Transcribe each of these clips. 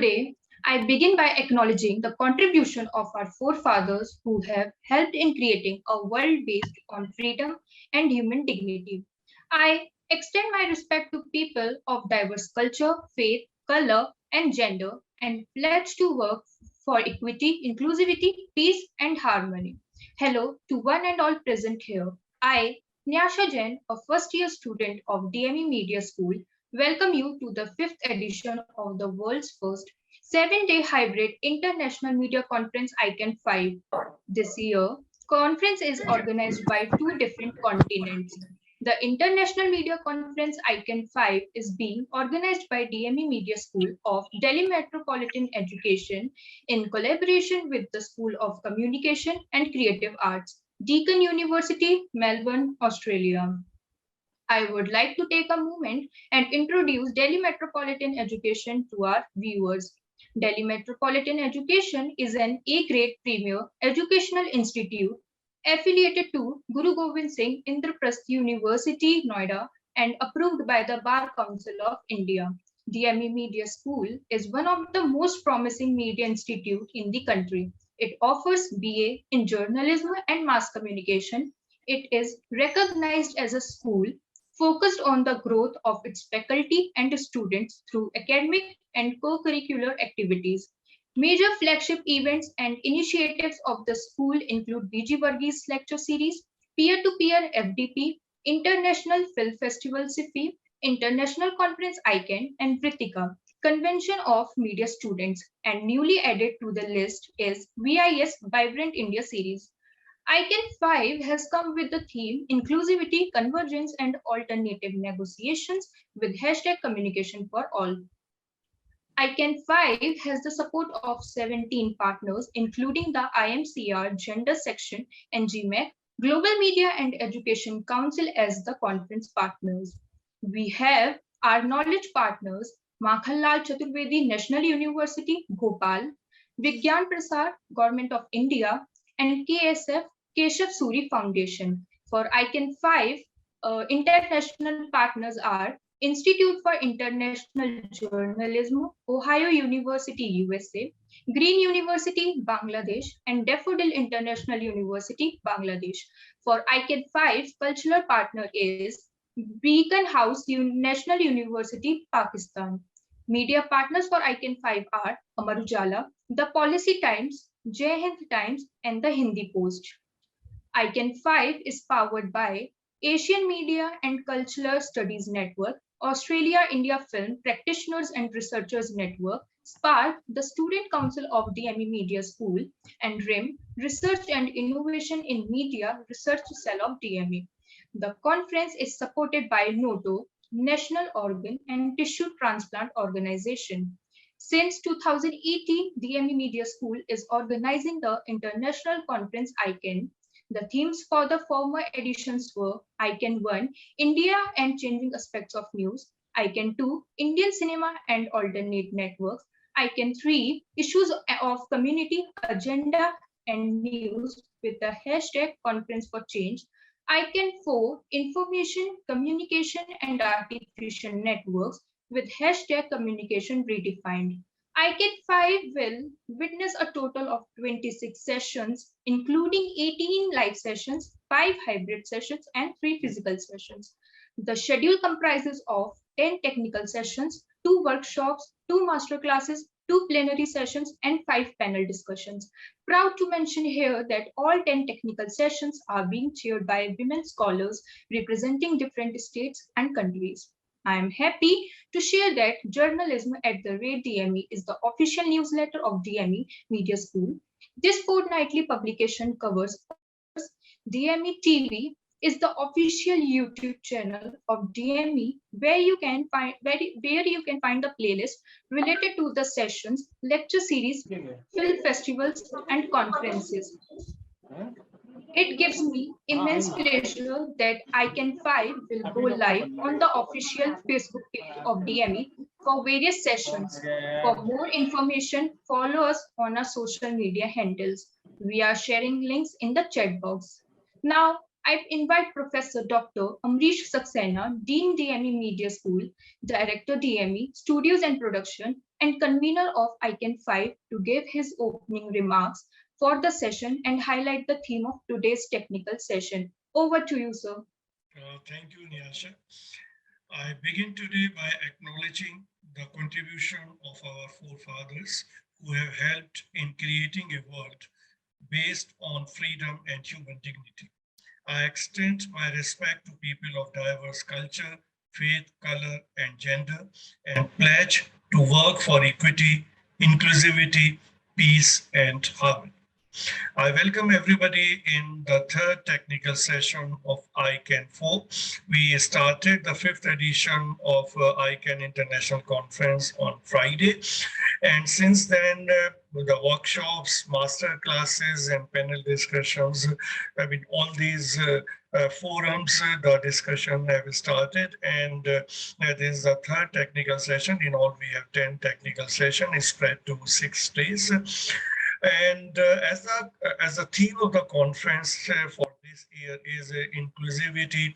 Today, I begin by acknowledging the contribution of our forefathers who have helped in creating a world based on freedom and human dignity. I extend my respect to people of diverse culture, faith, color, and gender, and pledge to work for equity, inclusivity, peace, and harmony. Hello to one and all present here. I, Nyasha Jain, a first year student of DME Media School, welcome you to the fifth edition of the world's first 7-day hybrid international media conference ICAN5. This year, conference is organized by two different continents. The International Media Conference ICAN5 is being organized by DME Media School of Delhi Metropolitan Education in collaboration with the School of Communication and Creative Arts, Deakin University, Melbourne, Australia. I would like to take a moment and introduce Delhi Metropolitan Education to our viewers. Delhi Metropolitan Education is an A-grade premier educational institute affiliated to Guru Gobind Singh Indraprasth University, Noida, and approved by the Bar Council of India. DME Media School is one of the most promising media institutes in the country. It offers BA in journalism and mass communication. It is recognized as a school focused on the growth of its faculty and students through academic and co-curricular activities. Major flagship events and initiatives of the school include BG Varghese Lecture Series, Peer-to-Peer FDP, International Film Festival SIFI, International Conference ICANN, and Ritika, Convention of Media Students, and newly added to the list is VIS Vibrant India Series. ICAN5 has come with the theme Inclusivity, Convergence, and Alternative Negotiations with hashtag Communication for All. ICAN5 has the support of 17 partners, including the IMCR Gender Section and GMAC, Global Media and Education Council as the conference partners. We have our knowledge partners, Makhanlal Chaturvedi National University, Bhopal, Vigyan Prasar, Government of India, and KSF, Keshav Suri Foundation. For ICAN5, international partners are Institute for International Journalism, Ohio University, USA, Green University, Bangladesh, and Daffodil International University, Bangladesh. For ICAN5's cultural partner is Beacon House National University, Pakistan. Media partners for ICAN5 are Amar Ujala, The Policy Times, Jai Hind Times, and the Hindi Post. ICAN5 is powered by Asian Media and Cultural Studies Network, Australia-India Film Practitioners and Researchers Network, SPARK, the Student Council of DME Media School, and RIM, Research and Innovation in Media Research Cell of DME. The conference is supported by NOTO, National Organ and Tissue Transplant Organization. Since 2018, DME Media School is organizing the international conference ICANN. The themes for the former editions were ICANN 1, India and Changing Aspects of News, ICANN 2, Indian Cinema and Alternate Networks, ICANN 3, Issues of Community, Agenda and News with the hashtag Conference for Change, ICANN 4, Information, Communication and Artificial Networks with hashtag Communication Redefined. ICANN5 will witness a total of 26 sessions, including 18 live sessions, 5 hybrid sessions, and 3 physical sessions. The schedule comprises of 10 technical sessions, 2 workshops, 2 masterclasses, 2 plenary sessions, and 5 panel discussions. Proud to mention here that all 10 technical sessions are being chaired by women scholars representing different states and countries. I am happy to share that Journalism at the Rate DME is the official newsletter of DME Media School. This fortnightly publication covers DME TV is the official YouTube channel of DME where you can find the playlist related to the sessions, lecture series, film festivals, and conferences. It gives me immense pleasure that ICAN5 will go live on the official Facebook page of DME for various sessions. For more information, follow us on our social media handles. We are sharing links in the chat box. Now, I invite Professor Dr. Amrish Saxena, Dean DME Media School, Director DME, Studios and Production, and convener of ICAN5 to give his opening remarks for the session and highlight the theme of today's technical session. Over to you, sir. Thank you, Nyasha. I begin today by acknowledging the contribution of our forefathers who have helped in creating a world based on freedom and human dignity. I extend my respect to people of diverse culture, faith, color, and gender, and pledge to work for equity, inclusivity, peace, and harmony. I welcome everybody in the third technical session of ICAN4. We started the fifth edition of ICAN International Conference on Friday. And since then, the workshops, master classes, and panel discussions, all these forums, the discussion have started. And this is the third technical session. In all, we have 10 technical sessions spread to 6 days. And as the theme of the conference for this year is inclusivity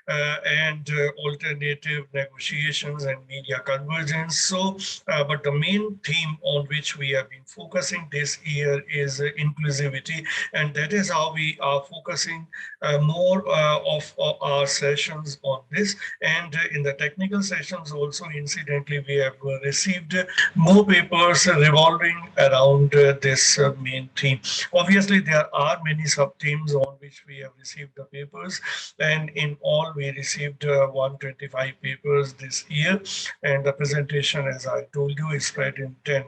and alternative negotiations and media convergence. So, but the main theme on which we have been focusing this year is inclusivity, and that is how we are focusing more of our sessions on this. And in the technical sessions also, incidentally, we have received more papers revolving around this main theme. Obviously, there are many sub-themes on which we have received the papers, and in all, we received 125 papers this year. And the presentation, as I told you, is spread in 10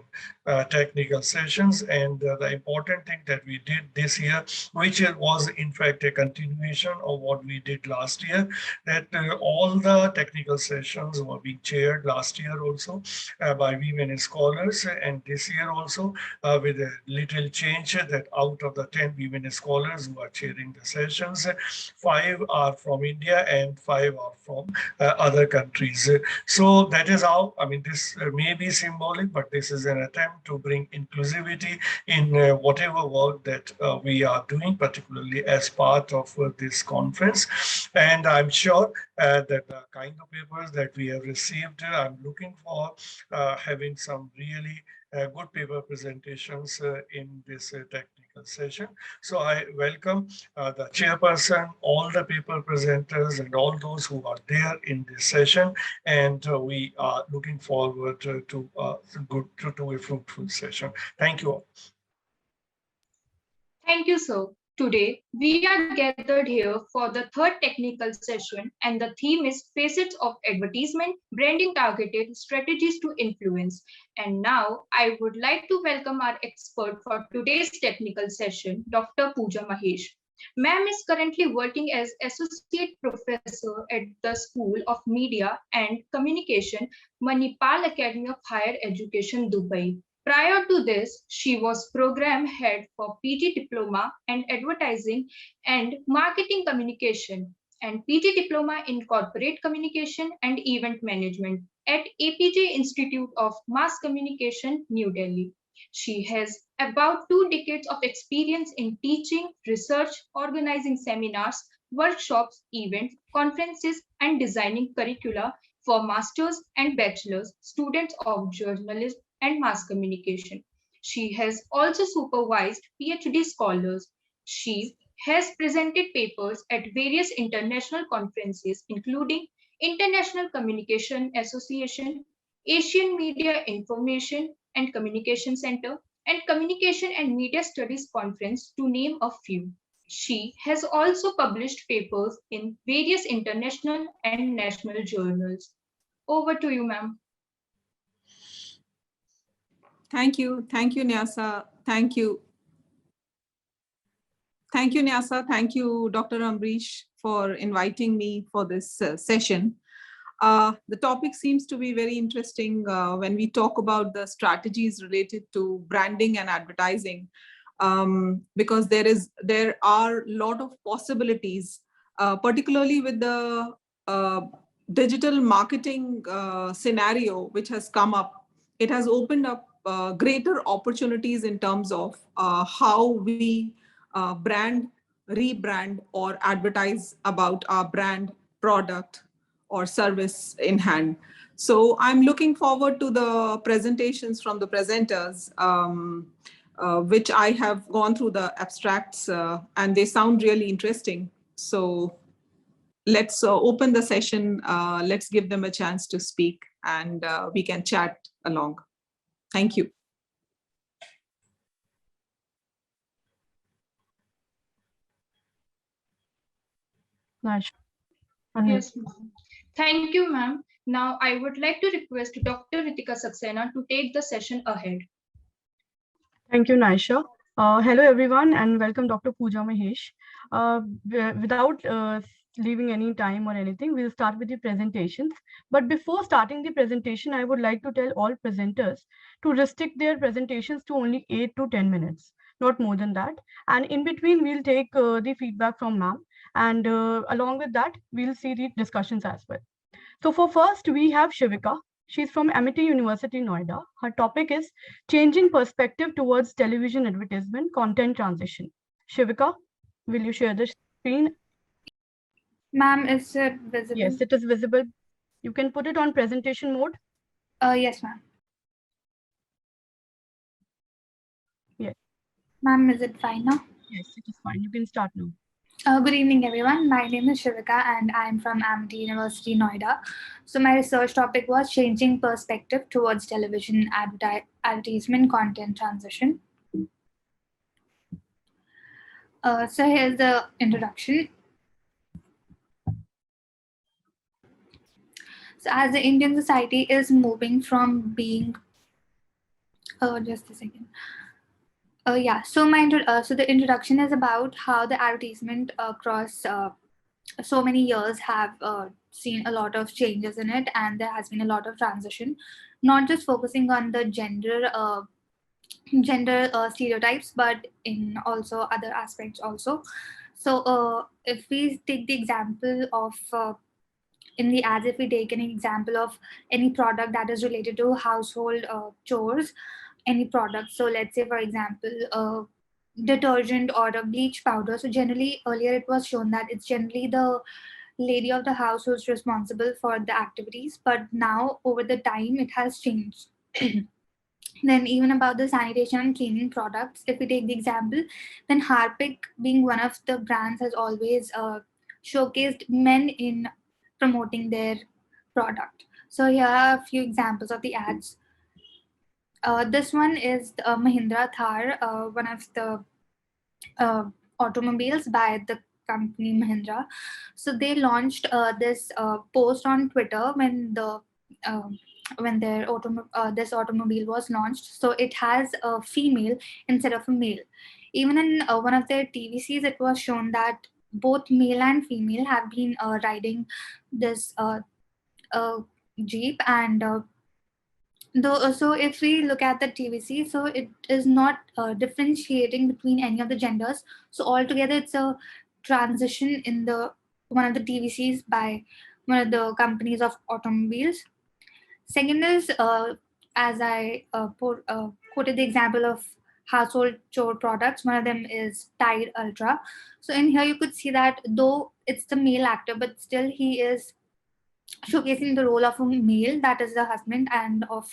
technical sessions. And the important thing that we did this year, which was in fact a continuation of what we did last year, that all the technical sessions were being chaired last year also by women scholars, and this year also with a little change that out of the 10 women scholars who are chairing the sessions, 5 are from India and 5 are from other countries. So that is how, this may be symbolic, but this is an attempt to bring inclusivity in whatever work that we are doing, particularly as part of this conference. And I'm sure that the kind of papers that we have received, I'm looking for having some really good paper presentations in this technical session. So I welcome the chairperson, all the paper presenters, and all those who are there in this session. And we are looking forward to a fruitful session. Thank you all. Thank you, sir. Today, we are gathered here for the third technical session, and the theme is Facets of Advertisement, Branding Targeted Strategies to Influence. And now, I would like to welcome our expert for today's technical session, Dr. Puja Mahesh. Ma'am is currently working as Associate Professor at the School of Media and Communication, Manipal Academy of Higher Education, Dubai. Prior to this, she was program head for PG Diploma and Advertising and Marketing Communication and PG Diploma in Corporate Communication and Event Management at APJ Institute of Mass Communication, New Delhi. She has about 2 decades of experience in teaching, research, organizing seminars, workshops, events, conferences, and designing curricula for masters and bachelors students of journalism and mass communication. She has also supervised PhD scholars. She has presented papers at various international conferences, including International Communication Association, Asian Media Information and Communication Center, and Communication and Media Studies Conference, to name a few. She has also published papers in various international and national journals. Over to you, ma'am. Thank you. Thank you, Nyasa. Thank you. Thank you, Nyasa. Thank you, Dr. Amrish, for inviting me for this session. The topic seems to be very interesting when we talk about the strategies related to branding and advertising, because there are a lot of possibilities, particularly with the digital marketing scenario which has come up. It has opened up greater opportunities in terms of how we brand rebrand or advertise about our brand, product, or service in hand. So I'm looking forward to the presentations from the presenters, which I have gone through the abstracts, and they sound really interesting. So let's open the session. Let's give them a chance to speak, and we can chat along. Thank you. Nice. Yes, ma'am. Thank you, ma'am. Now I would like to request Dr. Ritika Saxena to take the session ahead. Thank you, Naisha. Hello, everyone, and welcome, Dr. Puja Mahesh. Without leaving any time or anything, we'll start with the presentations. But before starting the presentation, I would like to tell all presenters to restrict their presentations to only 8 to 10 minutes, not more than that. And in between, we'll take the feedback from ma'am. And along with that, we'll see the discussions as well. So for first, we have Shivika. She's from Amity University, Noida. Her topic is changing perspective towards television advertisement content transition. Shivika, will you share the screen? Ma'am, is it visible? Yes, it is visible. You can put it on presentation mode. Yes, ma'am. Yes. Ma'am, is it fine now? Yes, it is fine. You can start now. Good evening, everyone. My name is Shivika and I'm from Amity University, Noida. So my research topic was changing perspective towards television advertisement content transition. So here's the introduction. So as the Indian society is moving from being, just a second. Yeah, so so the introduction is about how the advertisement across so many years have seen a lot of changes in it, and there has been a lot of transition, not just focusing on the gender stereotypes, but in also other aspects also. So if we take the example of in the ads, if we take an example of any product that is related to household chores, any product. So let's say, for example, detergent or a bleach powder. So generally, earlier it was shown that it's generally the lady of the house who's responsible for the activities, but now over the time it has changed. Then even about the sanitation and cleaning products, if we take the example, then Harpic being one of the brands has always showcased men in promoting their product. So here are a few examples of the ads. This one is the Mahindra Thar, one of the automobiles by the company Mahindra. So they launched this post on Twitter when this automobile was launched. So it has a female instead of a male. Even in one of their TVCs, it was shown that both male and female have been riding this Jeep, and so if we look at the TVC, so it is not differentiating between any of the genders. So altogether, it's a transition in the one of the TVCs by one of the companies of automobiles. Second is, as I quoted the example of household chore products, one of them is Tide Ultra. So in here, you could see that though it's the male actor, but still he is showcasing the role of a male, that is the husband, and of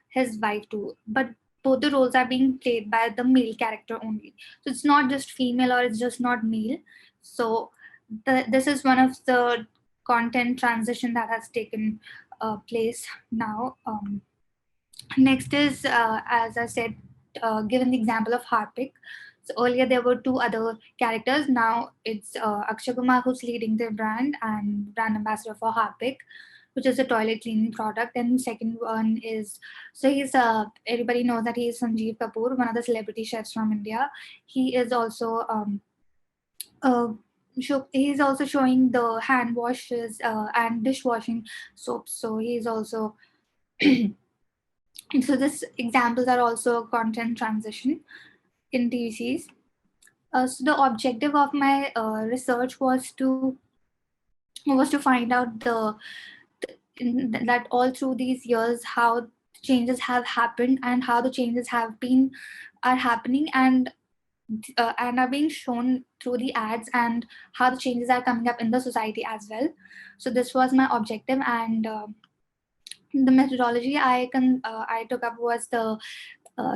his wife too. But both the roles are being played by the male character only. So it's not just female or it's just not male. So this is one of the content transition that has taken place now. Next is, as I said, given the example of Harpic. So earlier there were two other characters. Now it's Akshay Kumar who's leading the brand and brand ambassador for Harpic, which is a toilet cleaning product. And second one is, so he's everybody knows that he is Sanjeev Kapoor, one of the celebrity chefs from India. He is also he's also showing the hand washes and dishwashing soaps. So he's also so this examples are also content transition in TVCs. So the objective of my research was to find out that all through these years how changes have happened and how the changes are happening, and and are being shown through the ads, and how the changes are coming up in the society as well. So this was my objective, and the methodology I took up was the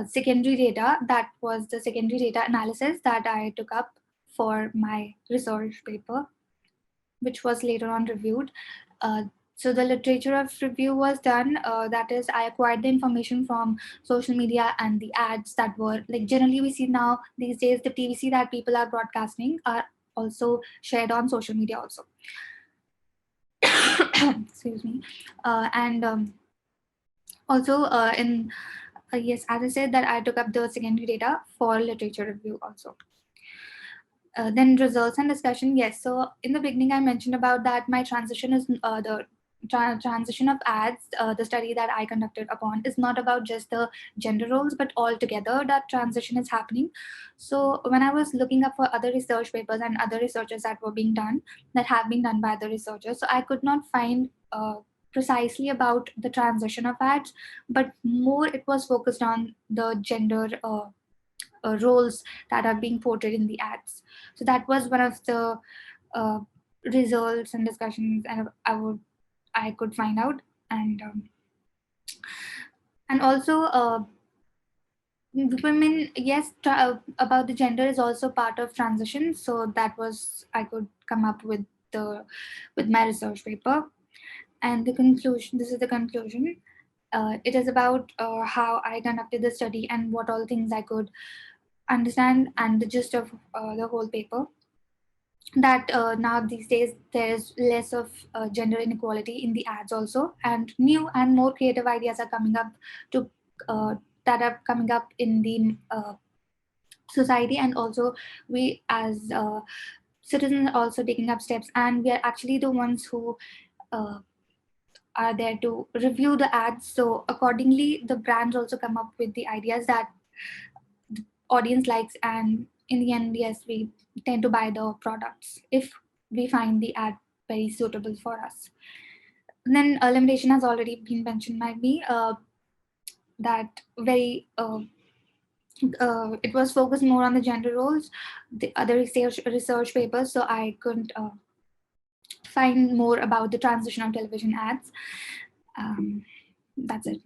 secondary data. That was the secondary data analysis that I took up for my research paper, which was later on reviewed. So the literature of review was done. That is, I acquired the information from social media and the ads that were, like, generally we see now these days the TVC that people are broadcasting are also shared on social media also. Excuse me. And also in yes, as I said, that I took up the secondary data for literature review also. Then results and discussion. Yes, so in the beginning I mentioned about that my transition is the transition of ads. The study that I conducted upon is not about just the gender roles, but altogether that transition is happening. So when I was looking up for other research papers and other researches that were being done, that have been done by the researchers, so I could not find precisely about the transition of ads, but more it was focused on the gender roles that are being portrayed in the ads. So that was one of the uh, results and discussions, and I could find out, and also women. Yes, about the gender is also part of transition. So that was, I could come up with my research paper, and the conclusion. This is the conclusion. It is about how I conducted the study and what all things I could understand, and the gist of the whole paper, that now these days there's less of gender inequality in the ads also, and new and more creative ideas are coming up to that are coming up in the society, and also we as citizens are also taking up steps, and we are actually the ones who uh, are there to review the ads. So accordingly the brands also come up with the ideas that the audience likes, and in the end, yes, we tend to buy the products if we find the ad very suitable for us. And then limitation has already been mentioned by me, that very it was focused more on the gender roles, the other research papers, so I couldn't find more about the transition of television ads. That's it.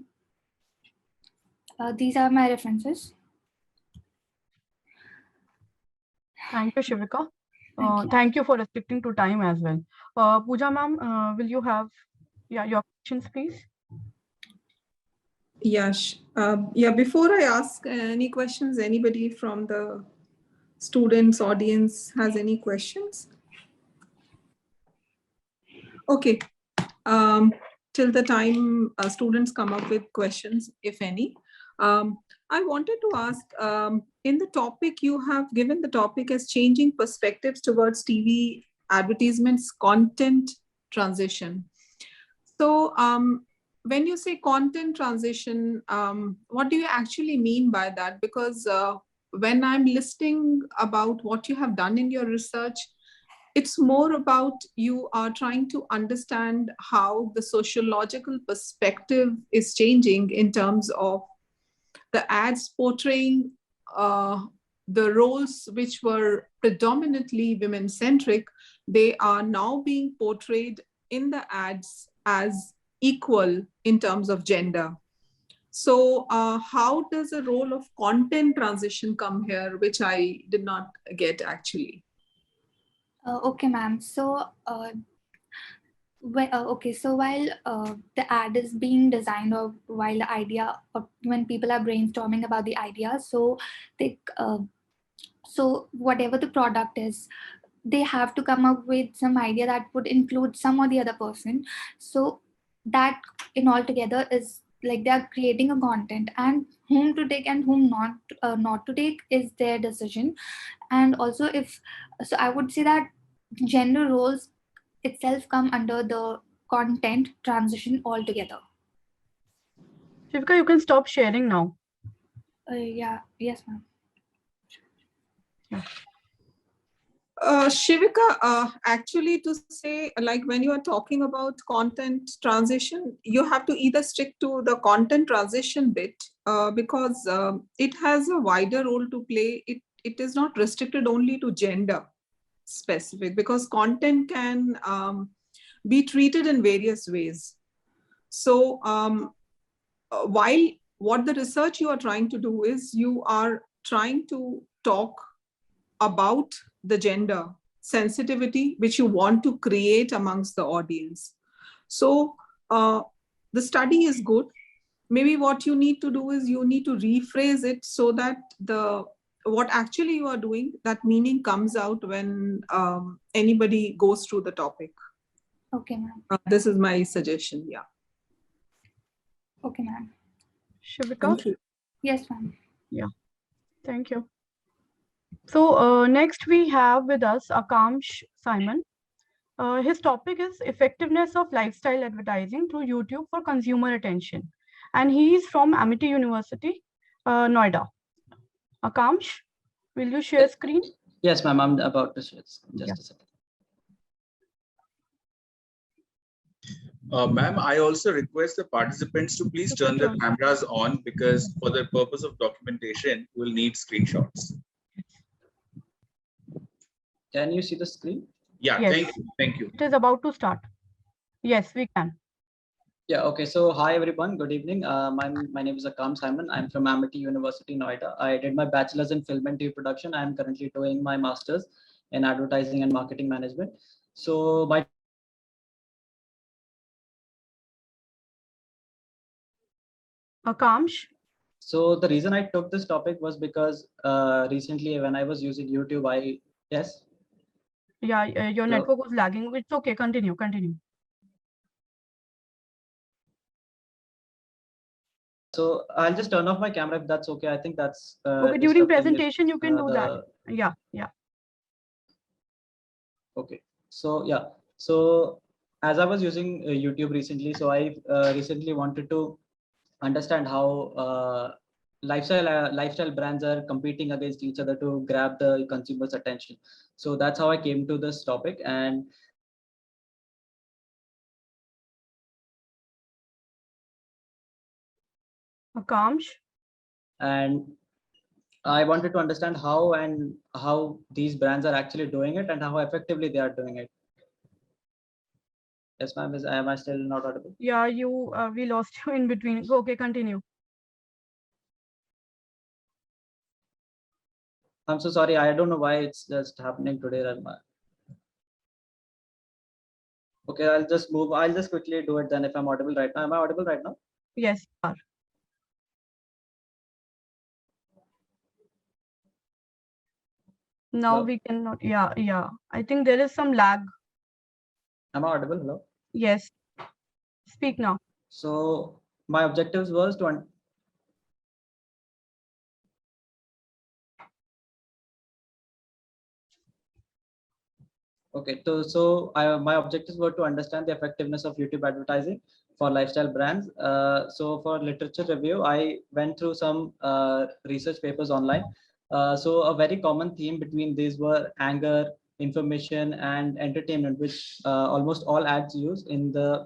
These are my references. Thank you, Shivika. Thank you. Thank you for restricting to time as well. Puja ma'am, will you have your questions, please? Yes. Yeah, before I ask any questions, anybody from the students audience has any questions? Okay. Till the time students come up with questions, if any. I wanted to ask, in the topic you have given the topic as changing perspectives towards TV advertisements content transition. So when you say content transition, what do you actually mean by that? Because when I'm listening about what you have done in your research, it's more about you are trying to understand how the sociological perspective is changing in terms of the ads portraying the roles which were predominantly women-centric. They are now being portrayed in the ads as equal in terms of gender. So how does a role of content transition come here, which I did not get actually? Okay, ma'am. So, okay, so while the ad is being designed, or while the idea, or when people are brainstorming about the idea, so they, so whatever the product is, they have to come up with some idea that would include some or the other person. So that in all together is like they are creating a content, and whom to take and whom not to take is their decision. And also, if so, I would say that gender roles itself come under the content transition altogether. Shivika, you can stop sharing now. Yeah, yes, ma'am. Yeah. Shivika, actually to say, like when you are talking about content transition, you have to either stick to the content transition bit because it has a wider role to play. it is not restricted only to gender specific, because content can be treated in various ways. So while what the research you are trying to do is you are trying to talk about the gender sensitivity which you want to create amongst the audience. So the study is good. Maybe what you need to do is you need to rephrase it so that the what actually you are doing, that meaning comes out when anybody goes through the topic. Okay, ma'am. This is my suggestion. Yeah. Okay, ma'am. Shivika? Thank you. Yes, ma'am. Yeah, thank you. So next we have with us Akamsh Simon. His topic is effectiveness of lifestyle advertising through YouTube for consumer attention. And he is from Amity University, Noida. Akamsh, will you share screen? Yes, ma'am, I'm about to share. Just a second. Ma'am, I also request the participants to please turn their cameras on, because for the purpose of documentation, we'll need screenshots. Can you see the screen? Yeah, Yes. thank you. Thank you. It is about to start. Yes, we can. Yeah, okay. So hi, everyone. Good evening. My name is Akam Simon. I'm from Amity University, Noida. I did my bachelor's in film and TV production. I'm currently doing my master's in advertising and marketing management. So my Akamsh? So the reason I took this topic was because recently when I was using YouTube, yes. Yeah, your network was lagging. It's okay. Continue. So I'll just turn off my camera if that's okay. I think that's Okay, during presentation you can do that. Yeah. Okay. So yeah. So as I was using YouTube recently, so I recently wanted to understand how lifestyle brands are competing against each other to grab the consumer's attention. So that's how I came to this topic. And Akamsh? And I wanted to understand how these brands are actually doing it and how effectively they are doing it. Yes, ma'am. Am I still not audible? Yeah, we lost you in between. Okay, continue. I'm so sorry. I don't know why it's just happening today, Rajma. Okay, I'll just move. I'll just quickly do it then if I'm audible right now. Am I audible right now? Yes, you are. Now Hello? we cannot. Yeah. I think there is some lag. Am I audible? Hello? Yes. Speak now. So my objectives was to Okay, so my objectives were to understand the effectiveness of YouTube advertising for lifestyle brands. So for literature review, I went through some research papers online. So a very common theme between these were anger, information, and entertainment, which almost all ads use in the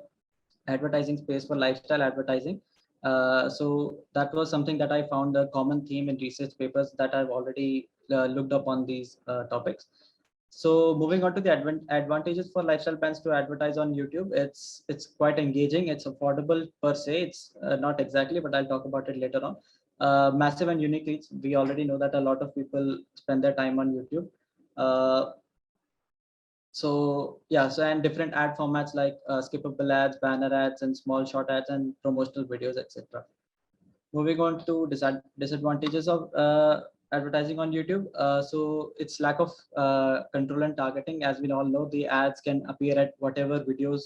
advertising space for lifestyle advertising. So that was something that I found a common theme in research papers that I've already looked up on these topics. So moving on to the advantages for lifestyle brands to advertise on YouTube, it's quite engaging. It's affordable per se. It's not exactly, but I'll talk about it later on. Massive and unique reach. We already know that a lot of people spend their time on YouTube. So yeah, so and different ad formats like skippable ads, banner ads, and small short ads and promotional videos, etc. Moving on to disadvantages of advertising on YouTube. So it's lack of control and targeting. As we all know, the ads can appear at whatever videos,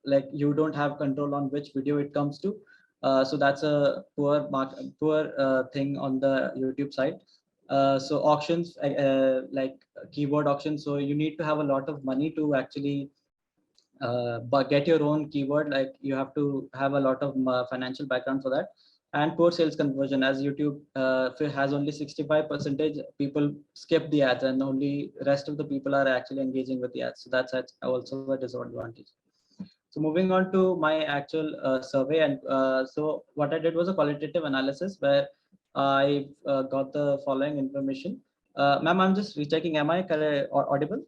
like you don't have control on which video it comes to. So that's a poor thing on the YouTube side. So auctions, like keyword auctions. So you need to have a lot of money to actually but get your own keyword. Like you have to have a lot of financial background for that. And poor sales conversion, as YouTube has only 65% people skip the ads and only rest of the people are actually engaging with the ads. So that's also a disadvantage. So moving on to my actual survey, and so what I did was a qualitative analysis where I got the following information. Ma'am, I'm just rechecking. Am I audible?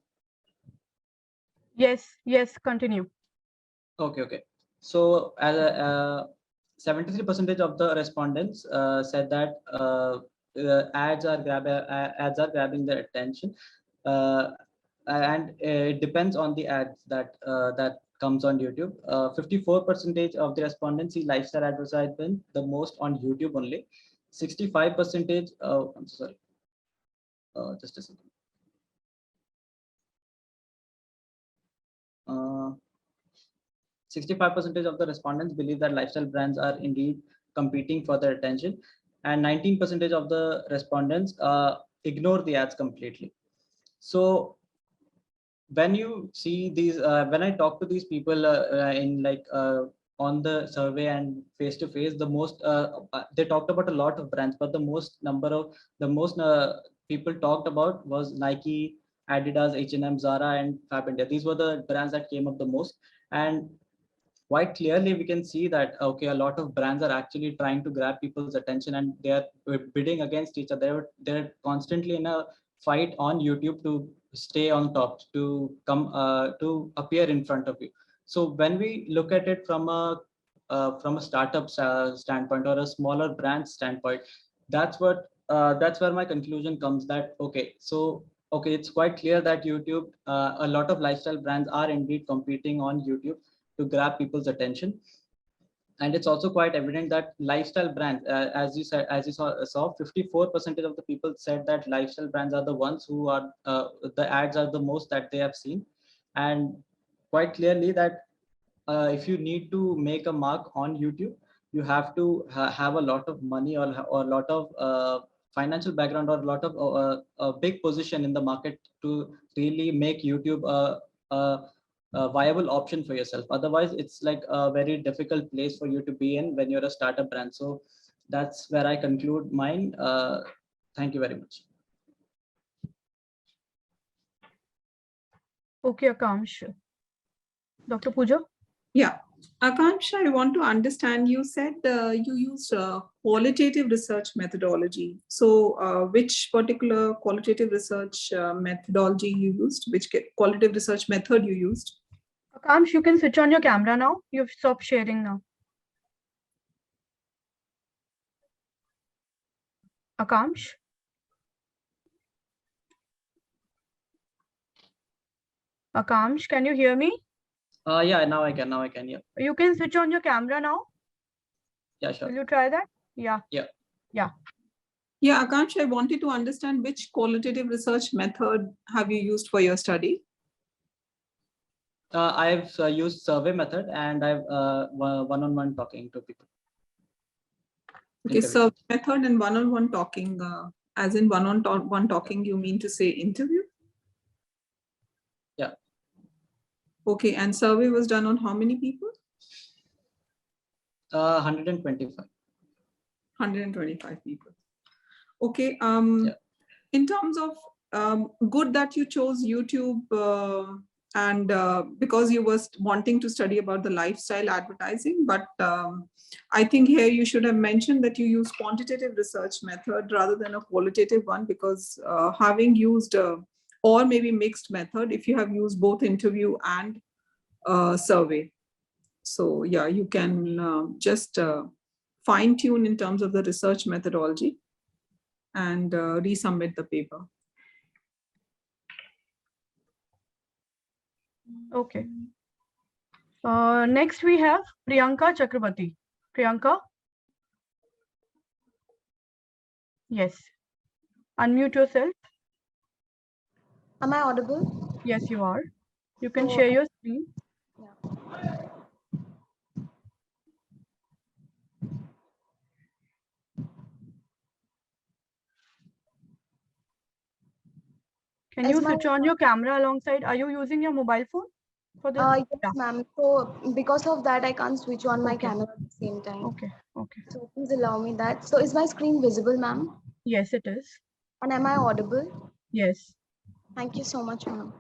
Yes, yes, continue. Okay. So, as 73% of the respondents said that ads are grabbing their attention, and it depends on the ads that comes on YouTube. 54% of the respondents see lifestyle advertisement the most on YouTube only. 65%. I'm so sorry. Just a second. 65% of the respondents believe that lifestyle brands are indeed competing for their attention, and 19% of the respondents ignore the ads completely. So when you see these, when I talk to these people in like on the survey and face to face, the most they talked about a lot of brands, but the most people talked about was Nike, Adidas, H&M, Zara, and Fab India. These were the brands that came up the most, and quite clearly we can see that okay, a lot of brands are actually trying to grab people's attention, and they are bidding against each other. They're constantly in a fight on YouTube to stay on top, to come to appear in front of you. So when we look at it from a startup standpoint or a smaller brand standpoint, that's where my conclusion comes, that okay, so okay, it's quite clear that YouTube, a lot of lifestyle brands are indeed competing on YouTube to grab people's attention. And it's also quite evident that lifestyle brands, as you saw 54% of the people said that lifestyle brands are the ones who are the ads are the most that they have seen. And quite clearly that if you need to make a mark on YouTube, you have to have a lot of money, or a lot of financial background, or a lot of a big position in the market to really make YouTube a viable option for yourself. Otherwise, it's like a very difficult place for you to be in when you're a startup brand. So that's where I conclude mine. Thank you very much. Okay, Akamsh. Dr. Puja? Yeah. Akansha, I want to understand, you said you used qualitative research methodology. So which particular qualitative research methodology you used? Which qualitative research method you used? Akamsh, you can switch on your camera now. You've stopped sharing now. Akamsh? Akamsh, can you hear me? Yeah, now I can. Yeah. You can switch on your camera now. Yeah, sure. Will you try that? Yeah. Yeah. Yeah. Yeah, Akansh, I wanted to understand which qualitative research method have you used for your study? I've used survey method, and I've one-on-one talking to people. Okay, survey method and one-on-one talking, as in one-on-one talking, you mean to say interview? Yeah. Okay, and survey was done on how many people? 125. 125 people. Okay. Yeah. In terms of good that you chose YouTube, and because you was wanting to study about the lifestyle advertising, but I think here you should have mentioned that you use quantitative research method rather than a qualitative one, because having used or maybe mixed method, if you have used both interview and survey. So yeah, you can just fine tune in terms of the research methodology and resubmit the paper. Okay. Next we have Priyanka Chakrabarti. Priyanka? Yes. Unmute yourself. Am I audible? Yes, you are. You can share your screen. Yeah. Can you switch on your camera alongside? Are you using your mobile phone for this? Yes, yeah, ma'am. So because of that, I can't switch on my camera at the same time. Okay. So please allow me that. So is my screen visible, ma'am? Yes, it is. And am I audible? Yes. Thank you so much, ma'am.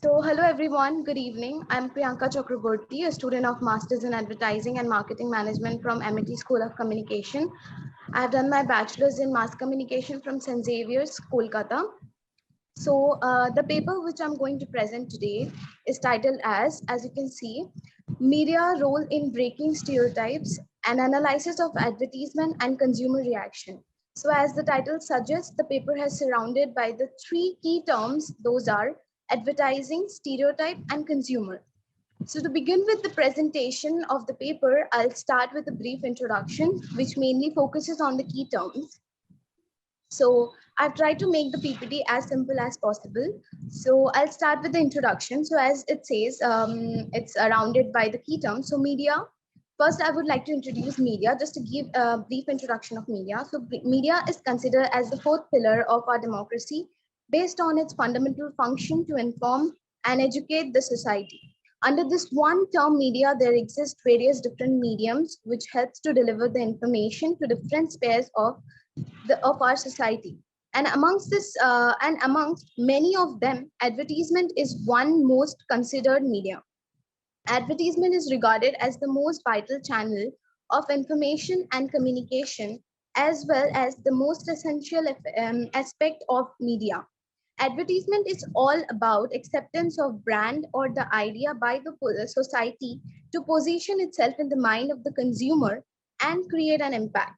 So, hello everyone, good evening. I'm Priyanka Chakraborty, a student of Masters in Advertising and Marketing Management from MIT School of Communication. I've done my bachelor's in Mass Communication from St. Xavier's, Kolkata. So, the paper which I'm going to present today is titled as you can see, Media Role in Breaking Stereotypes, an Analysis of Advertisement and Consumer Reaction. So as the title suggests, the paper has surrounded by the three key terms, those are advertising, stereotype, and consumer. So to begin with the presentation of the paper, I'll start with a brief introduction, which mainly focuses on the key terms. So I've tried to make the PPT as simple as possible. So I'll start with the introduction. So as it says, it's surrounded by the key terms. So media. First, I would like to introduce media, just to give a brief introduction of media. So media is considered as the fourth pillar of our democracy based on its fundamental function to inform and educate the society. Under this one term media, there exist various different mediums which helps to deliver the information to different spheres of our society. And amongst many of them, advertisement is one most considered medium. Advertisement is regarded as the most vital channel of information and communication, as well as the most essential aspect of media. Advertisement is all about acceptance of brand or the idea by the society to position itself in the mind of the consumer and create an impact.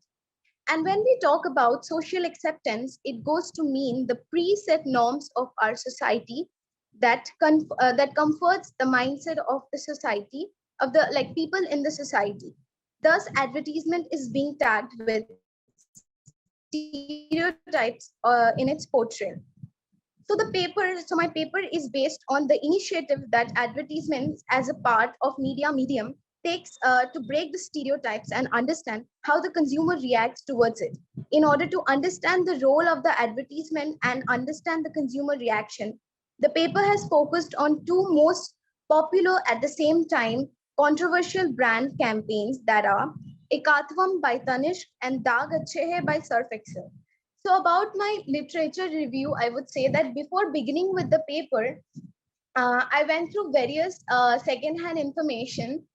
And when we talk about social acceptance, it goes to mean the preset norms of our society that comforts the mindset of the society, of the like people in the society. Thus, advertisement is being tagged with stereotypes in its portrayal. So my paper is based on the initiative that advertisements as a part of media medium takes to break the stereotypes and understand how the consumer reacts towards it. In order to understand the role of the advertisement and understand the consumer reaction, the paper has focused on two most popular at the same time controversial brand campaigns that are Ekatvam by Tanishq and Daag Achhe Hai by Surf Excel. So about my literature review, I would say that before beginning with the paper, I went through various second-hand information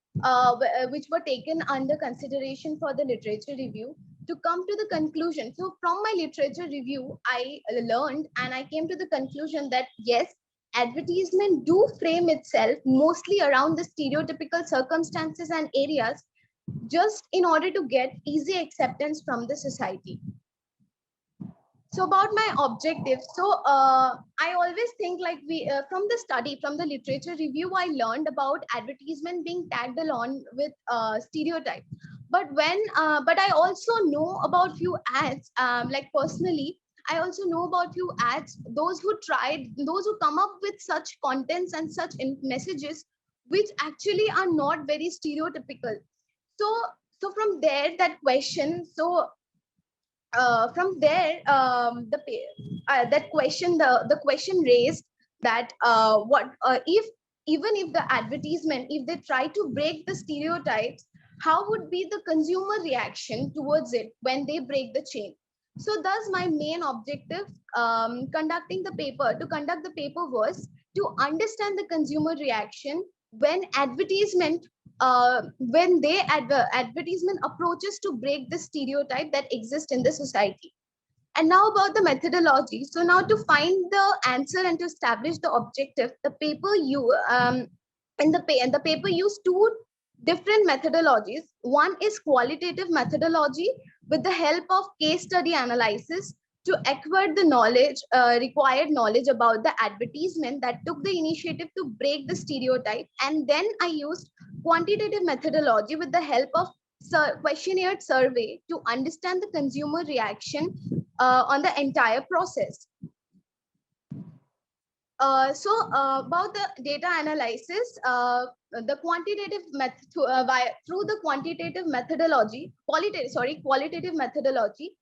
which were taken under consideration for the literature review to come to the conclusion. So from my literature review, I learned and I came to the conclusion that yes, advertisement do frame itself mostly around the stereotypical circumstances and areas just in order to get easy acceptance from the society. So about my objective, I always think like from the study, from the literature review, I learned about advertisement being tagged along with stereotype. But I also know about few ads, like personally, I also know about few ads, those who come up with such contents and such messages, which actually are not very stereotypical. So from there, that question, from there that question the question raised that what if even if the advertisement, if they try to break the stereotypes, how would be the consumer reaction towards it when they break the chain? So thus my main objective to conduct the paper was to understand the consumer reaction when advertisement approaches to break the stereotype that exists in the society. And now about the methodology. So now to find the answer and to establish the objective, the paper paper used two different methodologies. One is qualitative methodology with the help of case study analysis to acquire the required knowledge about the advertisement that took the initiative to break the stereotype. And then I used quantitative methodology with the help of questionnaire survey to understand the consumer reaction on the entire process. About the data analysis, the quantitative method through the quantitative methodology, qualitative methodology,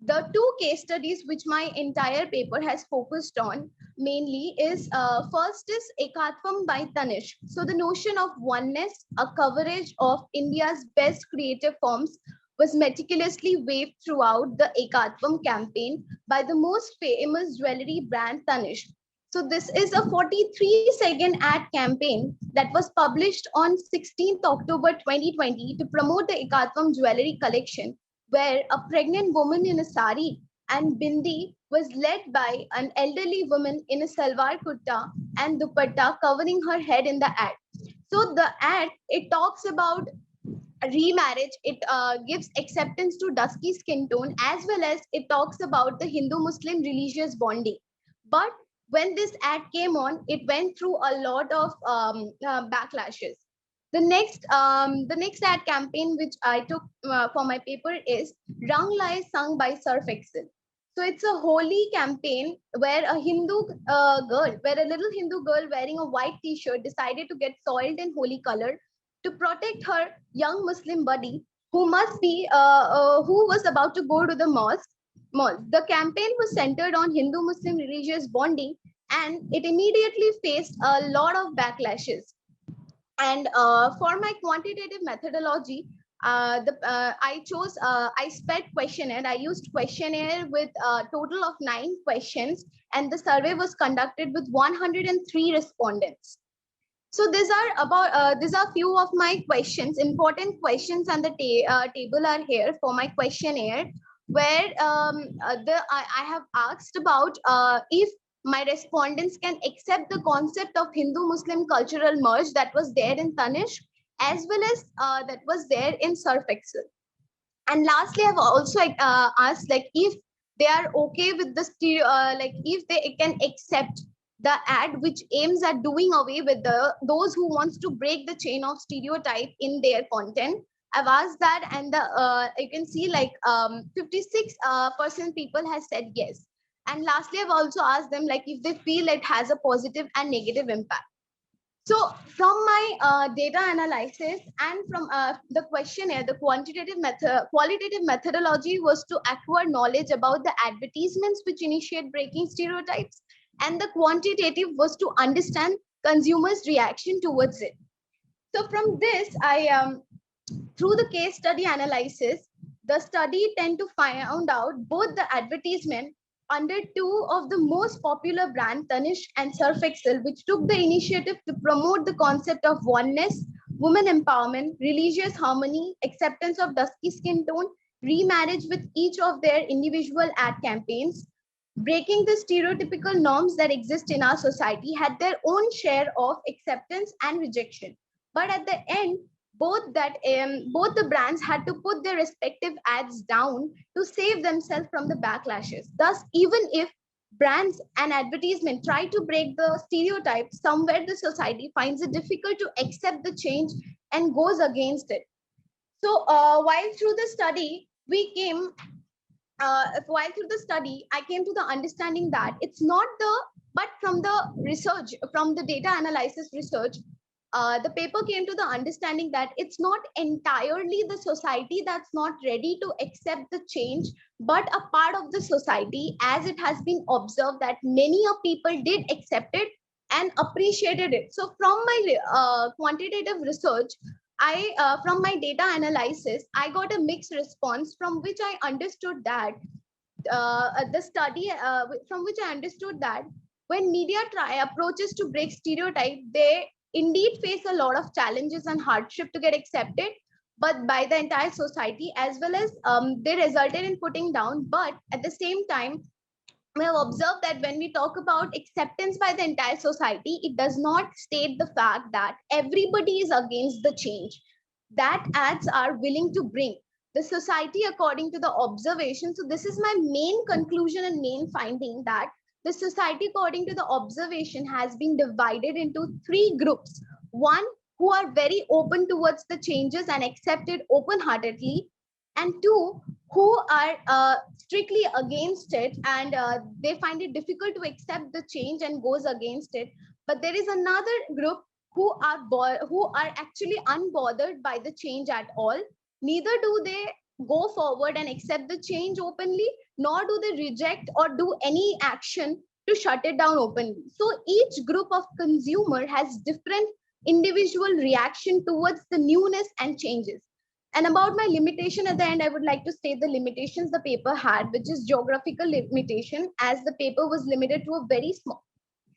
the two case studies which my entire paper has focused on mainly is first is Ekatvam by Tanishq. So the notion of oneness, a coverage of India's best creative forms was meticulously waved throughout the Ekatvam campaign by the most famous jewelry brand Tanishq. So this is a 43-second ad campaign that was published on 16th October 2020 to promote the ICAN5 jewelry collection, where a pregnant woman in a sari and bindi was led by an elderly woman in a salwar kurta and dupatta covering her head in the ad. So the ad, it talks about remarriage, it gives acceptance to dusky skin tone, as well as it talks about the Hindu-Muslim religious bonding. But when this ad came on, it went through a lot of backlashes. The next ad campaign which I took for my paper is Rang Lai sung by Surf Excel. So it's a holy campaign where a where a little Hindu girl wearing a white t-shirt decided to get soiled in holy color to protect her young Muslim buddy who was about to go to the mosque. The campaign was centered on Hindu-Muslim religious bonding, and it immediately faced a lot of backlashes. And for my quantitative methodology, I sped questionnaire. I used questionnaire with a total of 9 questions, and the survey was conducted with 103 respondents. So these are few of my questions, important questions, and the table are here for my questionnaire, where I have asked about if my respondents can accept the concept of Hindu-Muslim cultural merge that was there in Tanishq, as well as that was there in Surf Excel. And lastly, I've also asked like if they are okay with the like if they can accept the ad which aims at doing away with those who wants to break the chain of stereotype in their content. I've asked that, and you can see like 56% people has said yes. And lastly, I've also asked them like if they feel it has a positive and negative impact. So from my data analysis and from the questionnaire, the qualitative methodology was to acquire knowledge about the advertisements which initiate breaking stereotypes, and the quantitative was to understand consumers' reaction towards it. So from this, through the case study analysis, the study tend to find out both the advertisement under 2 of the most popular brand, Tanishq and Surf Excel, which took the initiative to promote the concept of oneness, women empowerment, religious harmony, acceptance of dusky skin tone, remarriage with each of their individual ad campaigns, breaking the stereotypical norms that exist in our society, had their own share of acceptance and rejection. But at the end, both the brands had to put their respective ads down to save themselves from the backlashes. Thus, even if brands and advertisement try to break the stereotype, somewhere the society finds it difficult to accept the change and goes against it. So while through the study I came to the understanding that it's not but from the research, from the data analysis research, the paper came to the understanding that it's not entirely the society that's not ready to accept the change, but a part of the society, as it has been observed that many of people did accept it and appreciated it. So from my quantitative research, from my data analysis, I got a mixed response from which I understood that from which I understood that when media approaches to break stereotype, they indeed face a lot of challenges and hardship to get accepted, but by the entire society, as well as they resulted in putting down. But at the same time, we have observed that when we talk about acceptance by the entire society, it does not state the fact that everybody is against the change that ads are willing to bring the society according to the observation. So this is my main conclusion and main finding, that the society according to the observation has been divided into 3 groups. One, who are very open towards the changes and accept it open-heartedly, and 2, who are strictly against it, and they find it difficult to accept the change and goes against it. But there is another group who are actually unbothered by the change at all. Neither do they go forward and accept the change openly, nor do they reject or do any action to shut it down openly. So each group of consumer has different individual reaction towards the newness and changes. And about my limitation at the end, I would like to state the limitations the paper had, which is geographical limitation, as the paper was limited to a very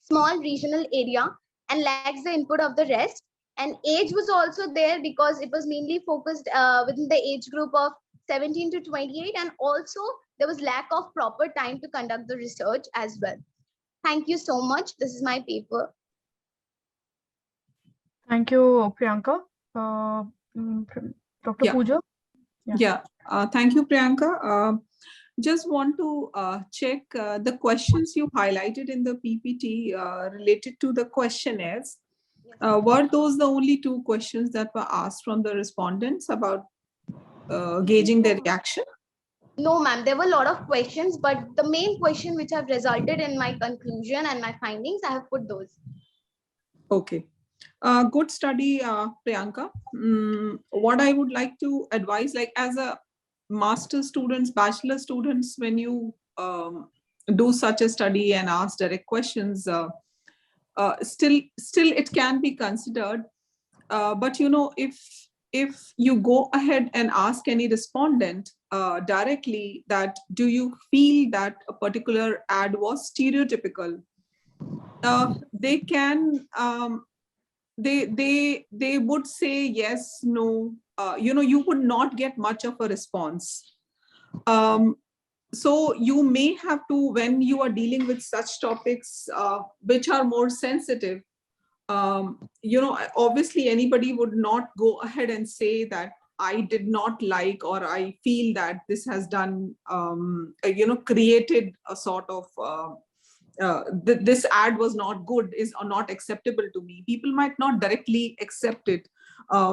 small regional area and lacks the input of the rest. And age was also there because it was mainly focused within the age group of 17 to 28, and also there was lack of proper time to conduct the research as well. Thank you so much. This is my paper. Thank you, Priyanka. Dr. Yeah. Puja? Yeah. Thank you, Priyanka. Just want to check the questions you highlighted in the PPT related to the questionnaires. Were those the only 2 questions that were asked from the respondents about gauging their reaction? No, ma'am. There were a lot of questions, but the main question which have resulted in my conclusion and my findings, I have put those. Okay. Good study, Priyanka. What I would like to advise, like as a master students, bachelor students, when you do such a study and ask direct questions, still it can be considered. But you know, if you go ahead and ask any respondent directly that do you feel that a particular ad was stereotypical, they can they would say yes, no. You know, you would not get much of a response. So you may have to, when you are dealing with such topics which are more sensitive, you know, obviously anybody would not go ahead and say that I did not like, or I feel that this has done, you know, created a sort of this ad was not good, is or not acceptable to me. People might not directly accept it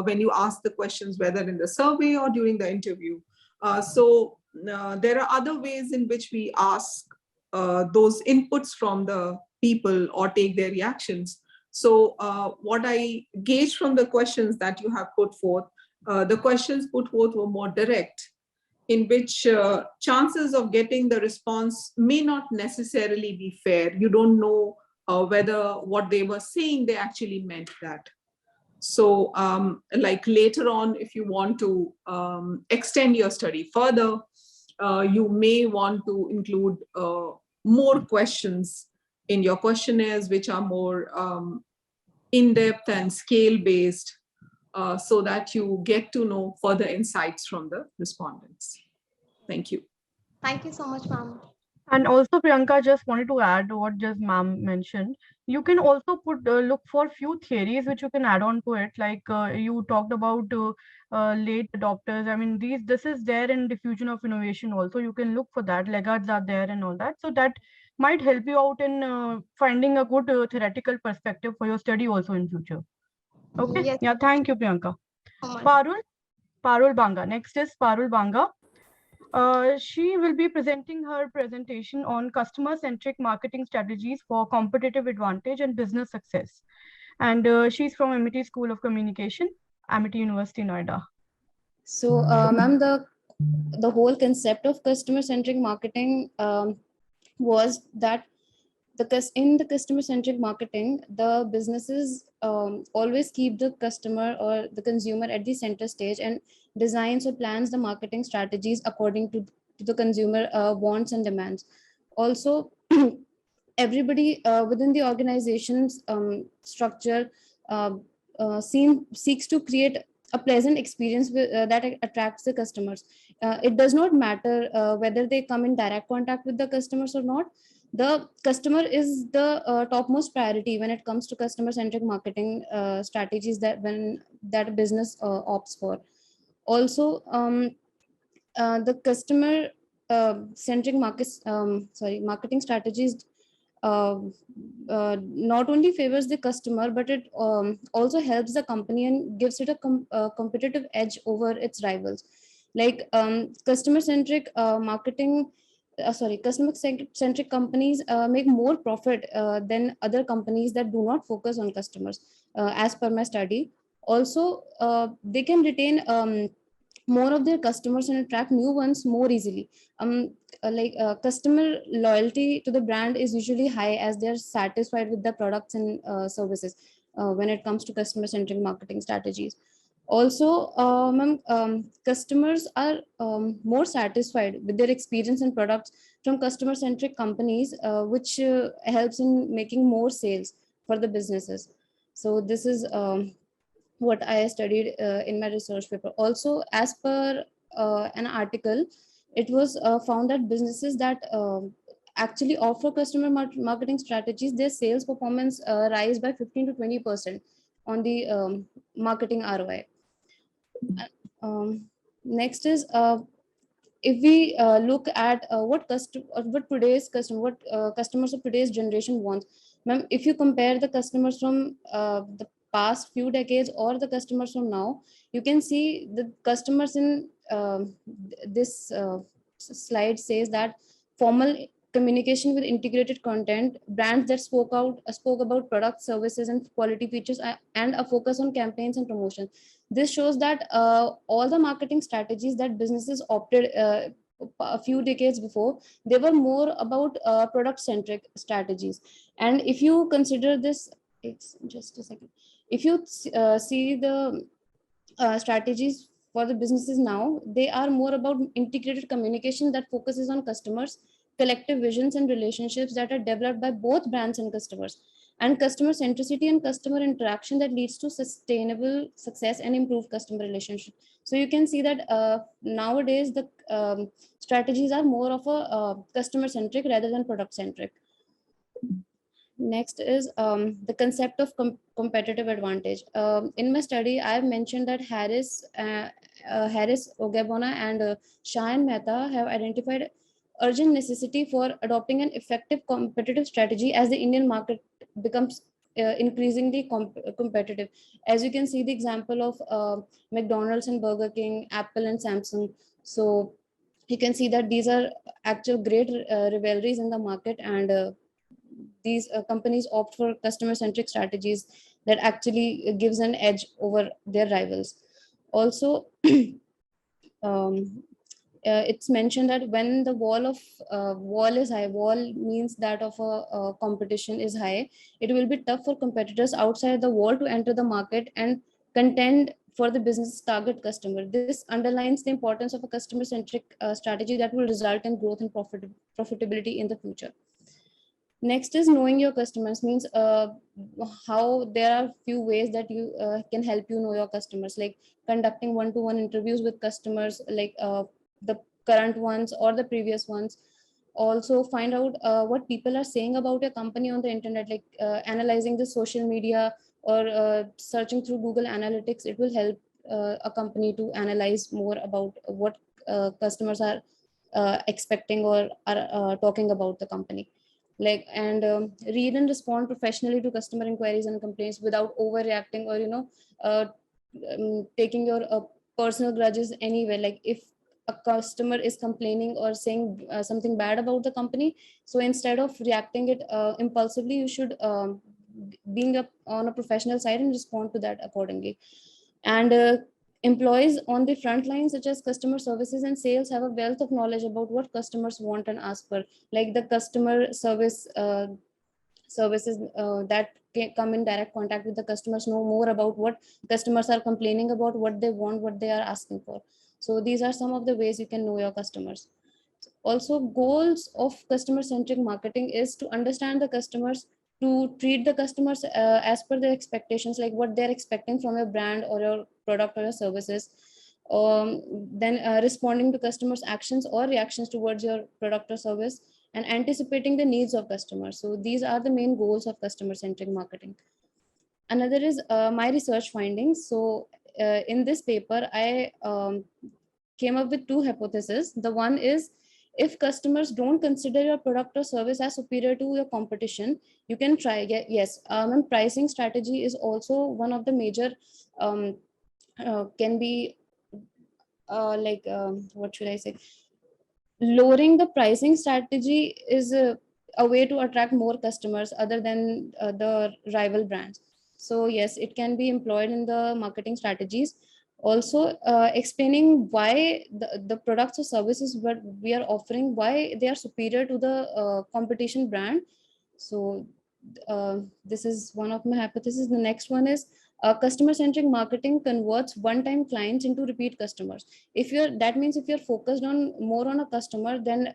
when you ask the questions, whether in the survey or during the interview. So there are other ways in which we ask those inputs from the people or take their reactions. So what I gauge from the questions that you have put forth, the questions put forth were more direct, in which chances of getting the response may not necessarily be fair. You don't know whether what they were saying, they actually meant that. So like later on, if you want to extend your study further, you may want to include more questions in your questionnaires, which are more in-depth and scale-based, so that you get to know further insights from the respondents. Thank you. Thank you so much, ma'am. And also, Priyanka, just wanted to add what just ma'am mentioned. You can also put look for few theories which you can add on to it. Like you talked about late adopters. I mean, this is there in diffusion of innovation also. You can look for that. Laggards are there and all that. So that might help you out in finding a good theoretical perspective for your study also in future. Okay. Yes. Yeah. Thank you, Priyanka. So much. Parul Banga. Next is Parul Banga. She will be presenting her presentation on customer-centric marketing strategies for competitive advantage and business success. And she's from Amity School of Communication, Amity University, Noida. So, ma'am, the whole concept of customer-centric marketing was that in the customer-centric marketing, the businesses always keep the customer or the consumer at the center stage and designs or plans the marketing strategies according to the consumer wants and demands. Also, everybody within the organization's structure seeks to create a pleasant experience that attracts the customers. It does not matter whether they come in direct contact with the customers or not. The customer is the topmost priority when it comes to customer-centric marketing strategies that business opts for. Also, the customer-centric marketing strategies not only favors the customer, but it also helps the company and gives it a competitive edge over its rivals. Like customer-centric marketing. Customer-centric companies make more profit than other companies that do not focus on customers, as per my study. Also, they can retain more of their customers and attract new ones more easily. Customer loyalty to the brand is usually high as they're satisfied with the products and services when it comes to customer-centric marketing strategies. Also, customers are more satisfied with their experience and products from customer-centric companies, which helps in making more sales for the businesses. So this is what I studied in my research paper. Also, as per an article, it was found that businesses that actually offer customer marketing strategies, their sales performance rise by 15 to 20% on the marketing ROI. Next is if we look at what today's customer, what customers of today's generation want. Ma'am, if you compare the customers from the past few decades or the customers from now, you can see the customers in this slide says that formal communication with integrated content, brands that spoke about products, services, and quality features, and a focus on campaigns and promotion. This shows that all the marketing strategies that businesses opted a few decades before, they were more about product centric strategies. And if you consider this, it's just a second, if you see the strategies for the businesses now, they are more about integrated communication that focuses on customers, collective visions, and relationships that are developed by both brands and customers, and customer centricity and customer interaction that leads to sustainable success and improved customer relationship. So you can see that nowadays the strategies are more of a customer centric rather than product centric. Next is the concept of competitive advantage. In my study, I have mentioned that Harris, Ogabona, and Shah and Mehta have identified urgent necessity for adopting an effective competitive strategy as the Indian market becomes increasingly competitive. As you can see, the example of McDonald's and Burger King, Apple and Samsung. So you can see that these are actual great rivalries in the market, and these companies opt for customer-centric strategies that actually gives an edge over their rivals. Also, it's mentioned that when the wall is high, wall means that of a competition is high, it will be tough for competitors outside the wall to enter the market and contend for the business target customer. This underlines the importance of a customer-centric strategy that will result in growth and profitability in the future. Next is knowing your customers, means how there are few ways that you can help you know your customers, like conducting one-to-one interviews with customers, like the current ones or the previous ones. Also find out what people are saying about your company on the internet, like analyzing the social media or searching through Google Analytics. It will help a company to analyze more about what customers are expecting or are talking about the company. Like, and read and respond professionally to customer inquiries and complaints without overreacting or taking your personal grudges anywhere. Like if a customer is complaining or saying something bad about the company, so instead of reacting it impulsively, you should being on a professional side and respond to that accordingly. And employees on the front line, such as customer services and sales, have a wealth of knowledge about what customers want and ask for. Like the customer services that come in direct contact with the customers know more about what customers are complaining about, what they want, what they are asking for. So these are some of the ways you can know your customers. Also, goals of customer-centric marketing is to understand the customers, to treat the customers as per their expectations, like what they're expecting from your brand or your product or your services. Then responding to customers' actions or reactions towards your product or service, and anticipating the needs of customers. So these are the main goals of customer-centric marketing. Another is my research findings. So in this paper, I came up with two hypotheses. The one is, if customers don't consider your product or service as superior to your competition, you can try. Yes, and pricing strategy is also one of the major can be what should I say? Lowering the pricing strategy is a way to attract more customers other than the rival brands. So yes, it can be employed in the marketing strategies. Also explaining why the products or services what we are offering, why they are superior to the competition brand. So this is one of my hypotheses. The next one is customer-centric marketing converts one-time clients into repeat customers. If you're, that means if you're focused on more on a customer, then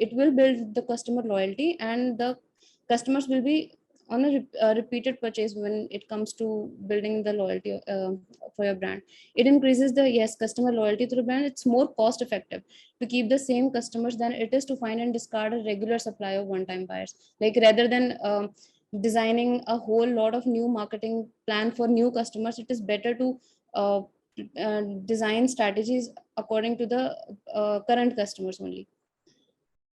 it will build the customer loyalty, and the customers will be on a repeated purchase when it comes to building the loyalty for your brand. It increases the customer loyalty to the brand. It's more cost effective to keep the same customers than it is to find and discard a regular supply of one-time buyers. Like rather than designing a whole lot of new marketing plan for new customers, it is better to design strategies according to the current customers only.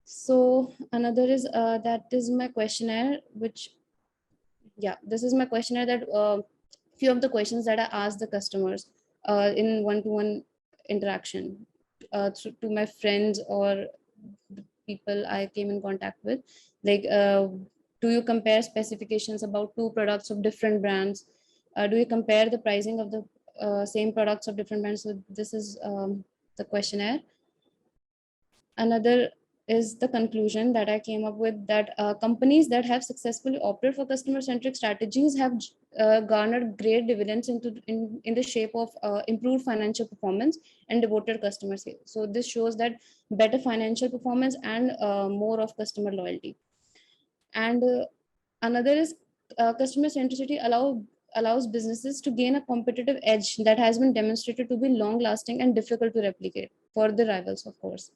So another is that is my questionnaire, which this is my questionnaire that few of the questions that I asked the customers in one-to-one interaction to my friends or the people I came in contact with. Like, do you compare specifications about two products of different brands? Do you compare the pricing of the same products of different brands? So this is the questionnaire. Another is the conclusion that I came up with, that companies that have successfully opted for customer-centric strategies have garnered great dividends in the shape of improved financial performance and devoted customer sales. So this shows that better financial performance and more of customer loyalty. And another is customer centricity allows businesses to gain a competitive edge that has been demonstrated to be long lasting and difficult to replicate for the rivals, of course.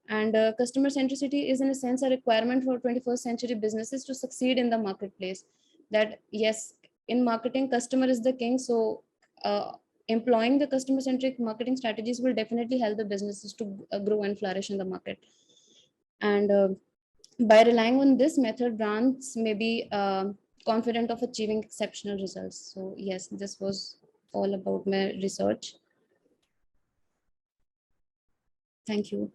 And customer centricity is in a sense a requirement for 21st century businesses to succeed in the marketplace. That yes, in marketing, customer is the king. So employing the customer centric marketing strategies will definitely help the businesses to grow and flourish in the market. And by relying on this method, brands may be confident of achieving exceptional results. So yes, this was all about my research. Thank you.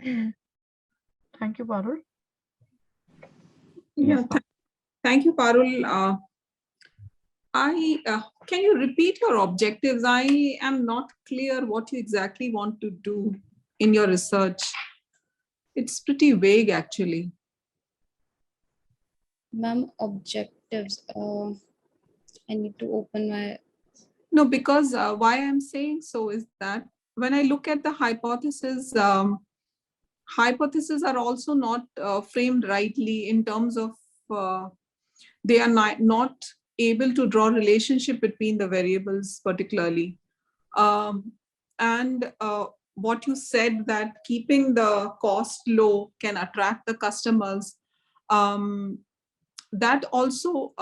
Thank you, Parul. Yeah, thank you, Parul. Can you repeat your objectives? I am not clear what you exactly want to do in your research. It's pretty vague, actually. Ma'am, objectives. I need to open my... No, because why I'm saying so is that when I look at the hypothesis, hypotheses are also not framed rightly in terms of they are not able to draw relationship between the variables particularly. And what you said, that keeping the cost low can attract the customers, that also,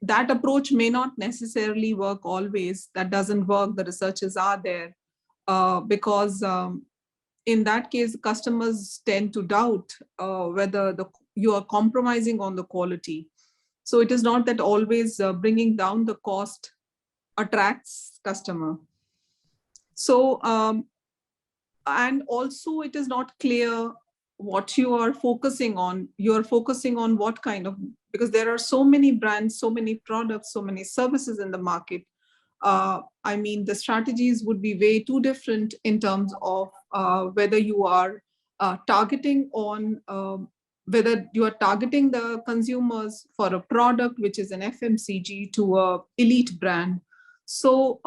that approach may not necessarily work always. That doesn't work. The researches are there because in that case, customers tend to doubt whether you are compromising on the quality. So it is not that always bringing down the cost attracts customer. So, and also it is not clear what you are focusing on. You're focusing on what kind of, because there are so many brands, so many products, so many services in the market. I mean, the strategies would be way too different in terms of whether you are targeting on, whether you are targeting the consumers for a product which is an FMCG to a elite brand. So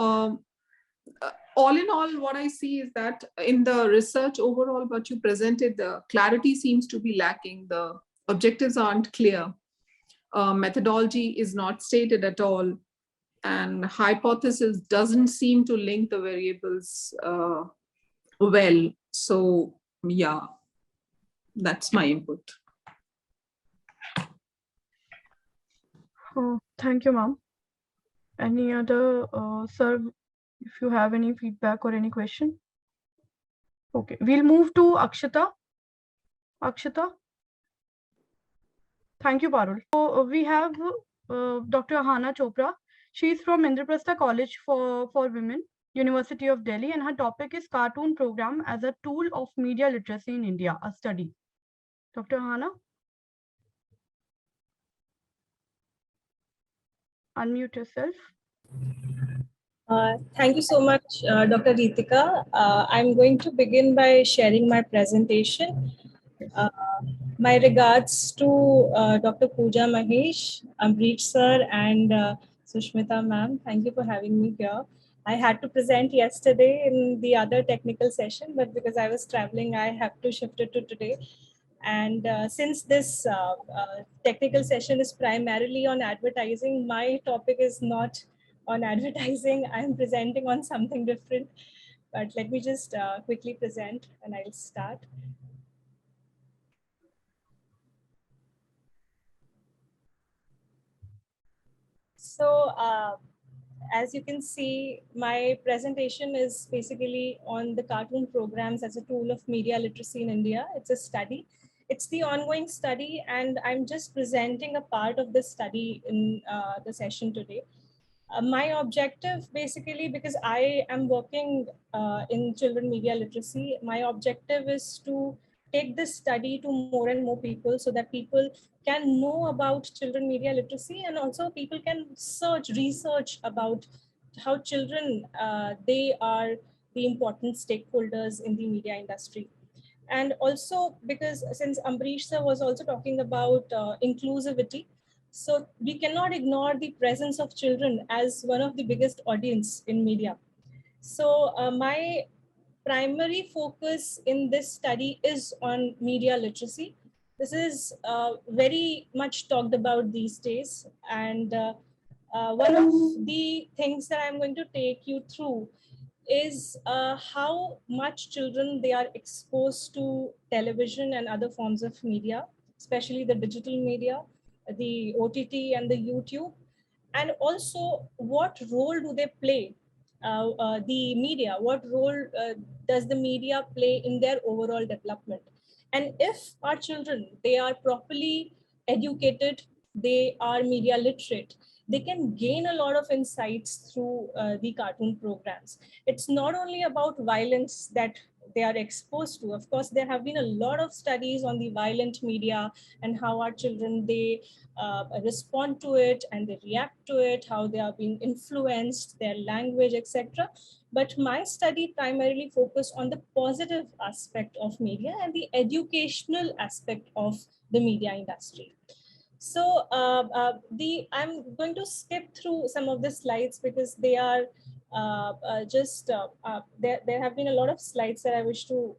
all in all, what I see is that in the research overall, what you presented, the clarity seems to be lacking. The objectives aren't clear. Methodology is not stated at all. And hypothesis doesn't seem to link the variables well. So yeah, that's my input. Oh, thank you, ma'am. Any other, sir, if you have any feedback or any question? Okay, we'll move to Akshata. Akshata. Thank you, Parul. So we have Dr. Hana Chopra. She's from Indraprastha College for Women, University of Delhi, and her topic is Cartoon Program as a Tool of Media Literacy in India, a study. Dr. Hana? Unmute yourself. Thank you so much, Dr. Ritika. I'm going to begin by sharing my presentation. My regards to Dr. Puja, Mahesh, Ambrish sir, and Sushmita ma'am. Thank you for having me here. I had to present yesterday in the other technical session, but because I was traveling, I have to shift it to today. And since this technical session is primarily on advertising, my topic is not on advertising. I'm presenting on something different. But let me just quickly present and I'll start. So as you can see, my presentation is basically on the cartoon programs as a tool of media literacy in India. It's a study. It's the ongoing study, and I'm just presenting a part of this study in the session today. My objective basically, because I am working in children media literacy, my objective is to take this study to more and more people so that people can know about children media literacy, and also people can research about how children, they are the important stakeholders in the media industry. And also because since Ambrish sir was also talking about inclusivity, so we cannot ignore the presence of children as one of the biggest audience in media. So my primary focus in this study is on media literacy. This is very much talked about these days. And one of the things that I'm going to take you through is how much children they are exposed to television and other forms of media, especially the digital media, the OTT and the YouTube, and also what role do they play, the media, what role does the media play in their overall development. And if our children, they are properly educated, they are media literate, they can gain a lot of insights through the cartoon programs. It's not only about violence that they are exposed to. Of course, there have been a lot of studies on the violent media and how our children, they respond to it and they react to it, how they are being influenced, their language, etc. But my study primarily focused on the positive aspect of media and the educational aspect of the media industry. So I'm going to skip through some of the slides because they are there have been a lot of slides that I wish to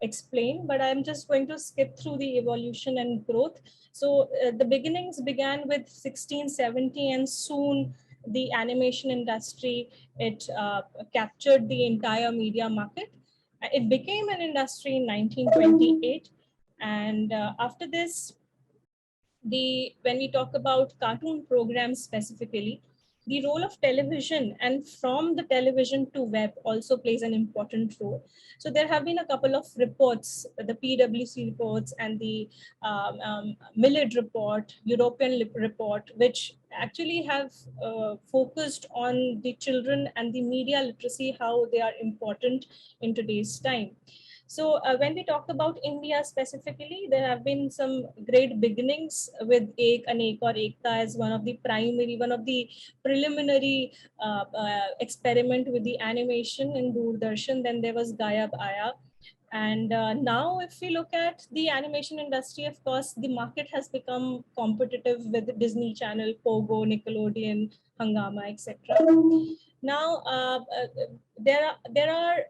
explain, but I'm just going to skip through the evolution and growth. So the beginnings began with 1670, and soon the animation industry, it captured the entire media market. It became an industry in 1928, and after this, when we talk about cartoon programs specifically, the role of television and from the television to web also plays an important role. So there have been a couple of reports, the PwC reports and the Millard report, European report, which actually have focused on the children and the media literacy, how they are important in today's time. So when we talk about India specifically, there have been some great beginnings with Ek, Anek or Ekta as one of the preliminary experiment with the animation in Doordarshan. Then there was Gayab Aya. And now if we look at the animation industry, of course, the market has become competitive with Disney Channel, Pogo, Nickelodeon, Hangama, etc. Now, there are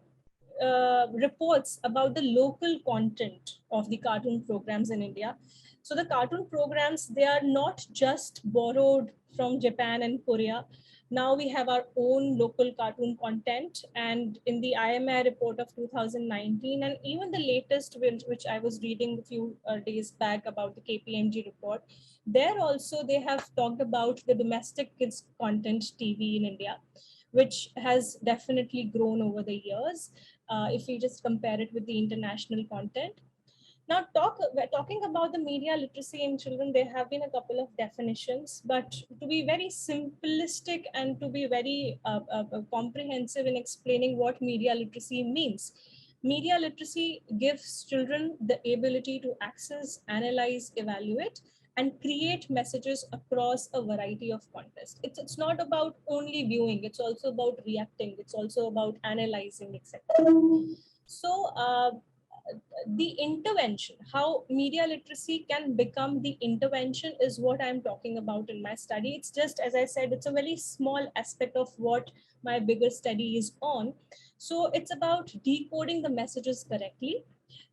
reports about the local content of the cartoon programs in India. So the cartoon programs, they are not just borrowed from Japan and Korea. Now we have our own local cartoon content, and in the IMI report of 2019, and even the latest, which I was reading a few days back about the KPMG report, there also they have talked about the domestic kids content TV in India, which has definitely grown over the years if we just compare it with the international content. Now, talking about the media literacy in children, there have been a couple of definitions, but to be very simplistic and to be very comprehensive in explaining what media literacy means, media literacy gives children the ability to access, analyze, evaluate, and create messages across a variety of contexts. It's not about only viewing, it's also about reacting, it's also about analyzing, etc. So the intervention, how media literacy can become the intervention is what I'm talking about in my study. It's just, as I said, it's a very small aspect of what my bigger study is on. So it's about decoding the messages correctly.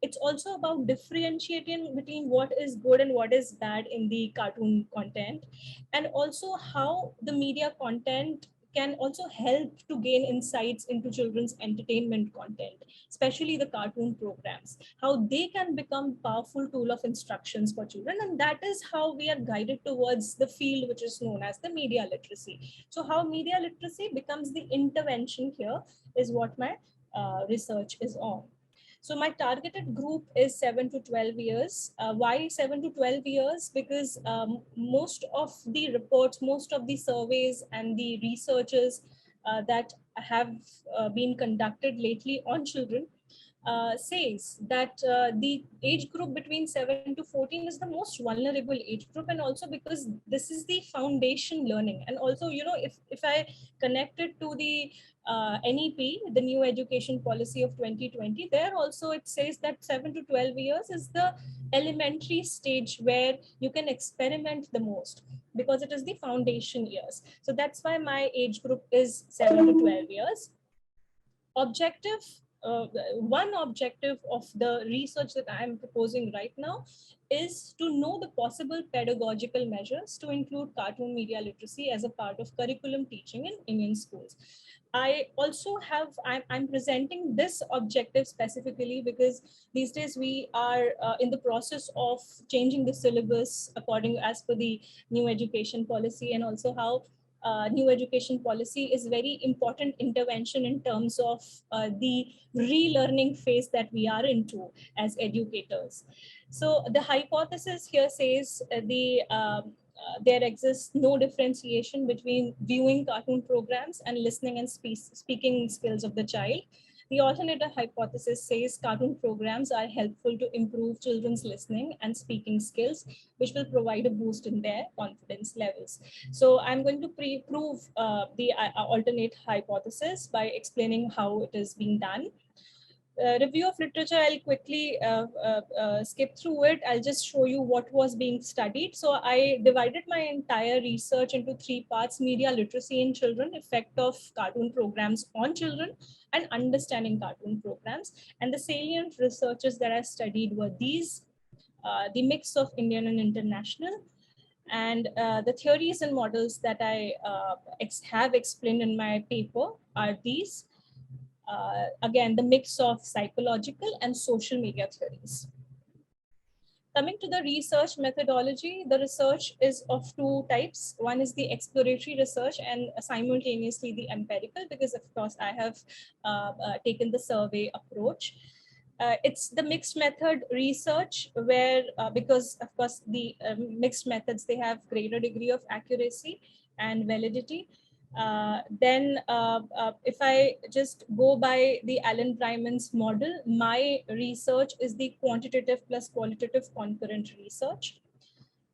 It's also about differentiating between what is good and what is bad in the cartoon content, and also how the media content can also help to gain insights into children's entertainment content, especially the cartoon programs, how they can become powerful tool of instructions for children. And that is how we are guided towards the field which is known as the media literacy. So how media literacy becomes the intervention here is what my research is on. So my targeted group is 7 to 12 years. Why 7 to 12 years? Because most of the reports, most of the surveys and the researches that have been conducted lately on children says that the age group between 7 to 14 is the most vulnerable age group, and also because this is the foundation learning. And also, you know, if I connect it to the NEP, the new education policy of 2020, there also it says that 7 to 12 years is the elementary stage where you can experiment the most, because it is the foundation years. So that's why my age group is 7 to 12 years. Objective, one objective of the research that I am proposing right now is to know the possible pedagogical measures to include cartoon media literacy as a part of curriculum teaching in Indian schools. I also have, I'm presenting this objective specifically because these days we are in the process of changing the syllabus according as per the new education policy, and also how new education policy is very important intervention in terms of the relearning phase that we are into as educators. So the hypothesis here says there exists no differentiation between viewing cartoon programs and listening and speaking skills of the child. The alternative hypothesis says cartoon programs are helpful to improve children's listening and speaking skills, which will provide a boost in their confidence levels. So I'm going to prove the alternate hypothesis by explaining how it is being done. Review of literature, I'll quickly skip through it. I'll just show you what was being studied. So I divided my entire research into 3 parts: media literacy in children, effect of cartoon programs on children, and understanding cartoon programs. And the salient researches that I studied were these: the mix of Indian and international. And the theories and models that I have explained in my paper are these. Again, the mix of psychological and social media theories. Coming to the research methodology, the research is of 2 types. One is the exploratory research and simultaneously the empirical, because of course I have taken the survey approach. It's the mixed method research where, because of course the mixed methods, they have greater degree of accuracy and validity. If I just go by the Alan Bryman's model, my research is the quantitative plus qualitative concurrent research.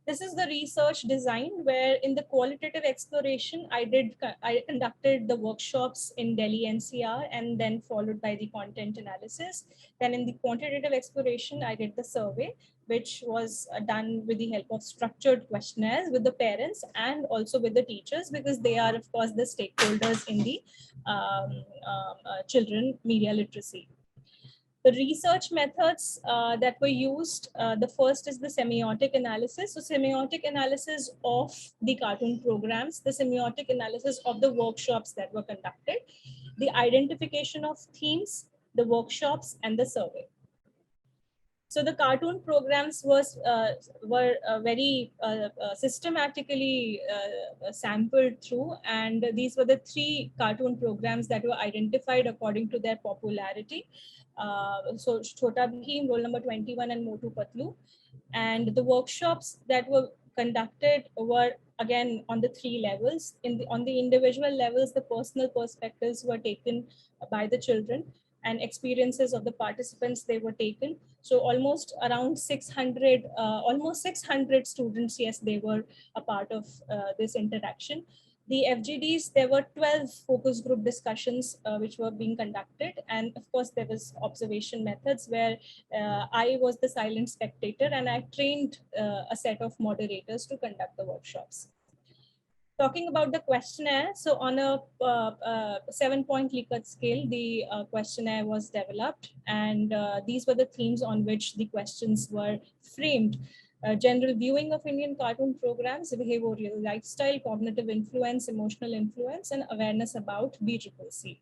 This is the research design where in the qualitative exploration, I conducted the workshops in Delhi NCR and then followed by the content analysis. Then in the quantitative exploration, I did the survey, which was done with the help of structured questionnaires with the parents and also with the teachers, because they are of course the stakeholders in the children media literacy. The research methods that were used, the first is the semiotic analysis. So semiotic analysis of the cartoon programs, the semiotic analysis of the workshops that were conducted, the identification of themes, the workshops, and the survey. So the cartoon programs were very systematically sampled through, and these were the 3 cartoon programs that were identified according to their popularity. So Chota Bheem, roll number 21, and Motu Patlu. And the workshops that were conducted were again on the 3 levels. On the individual levels, the personal perspectives were taken by the children, and experiences of the participants, they were taken. So almost around 600, almost 600 students, yes, they were a part of this interaction. The FGDs, there were 12 focus group discussions which were being conducted. And of course, there was observation methods where I was the silent spectator and I trained a set of moderators to conduct the workshops. Talking about the questionnaire, so on a 7-point Likert scale, the questionnaire was developed, and these were the themes on which the questions were framed. General viewing of Indian cartoon programs, behavioral lifestyle, cognitive influence, emotional influence, and awareness about BCCC.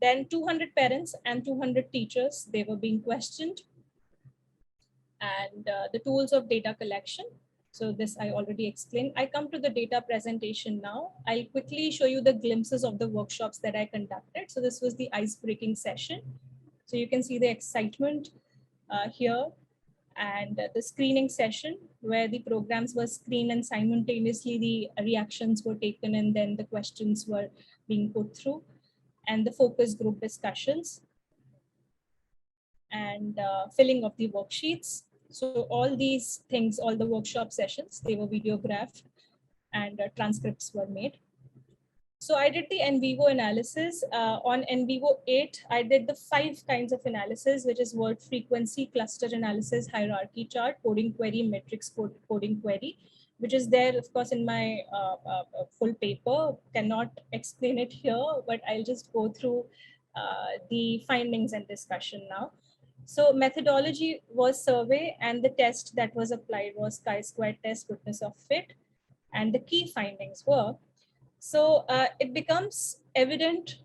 Then 200 parents and 200 teachers, they were being questioned. And the tools of data collection. So this I already explained. I come to the data presentation now. I'll quickly show you the glimpses of the workshops that I conducted. So this was the ice-breaking session. So you can see the excitement here, and the screening session where the programs were screened and simultaneously the reactions were taken and then the questions were being put through, and the focus group discussions and filling of the worksheets. So all these things, all the workshop sessions, they were videographed and transcripts were made. So I did the NVivo analysis. On NVivo 8, I did the 5 kinds of analysis, which is word frequency, cluster analysis, hierarchy chart, coding query, metrics coding query, which is there, of course, in my full paper. Cannot explain it here, but I'll just go through the findings and discussion now. So methodology was survey, and the test that was applied was chi-square test, witness of fit. And the key findings were, so it becomes evident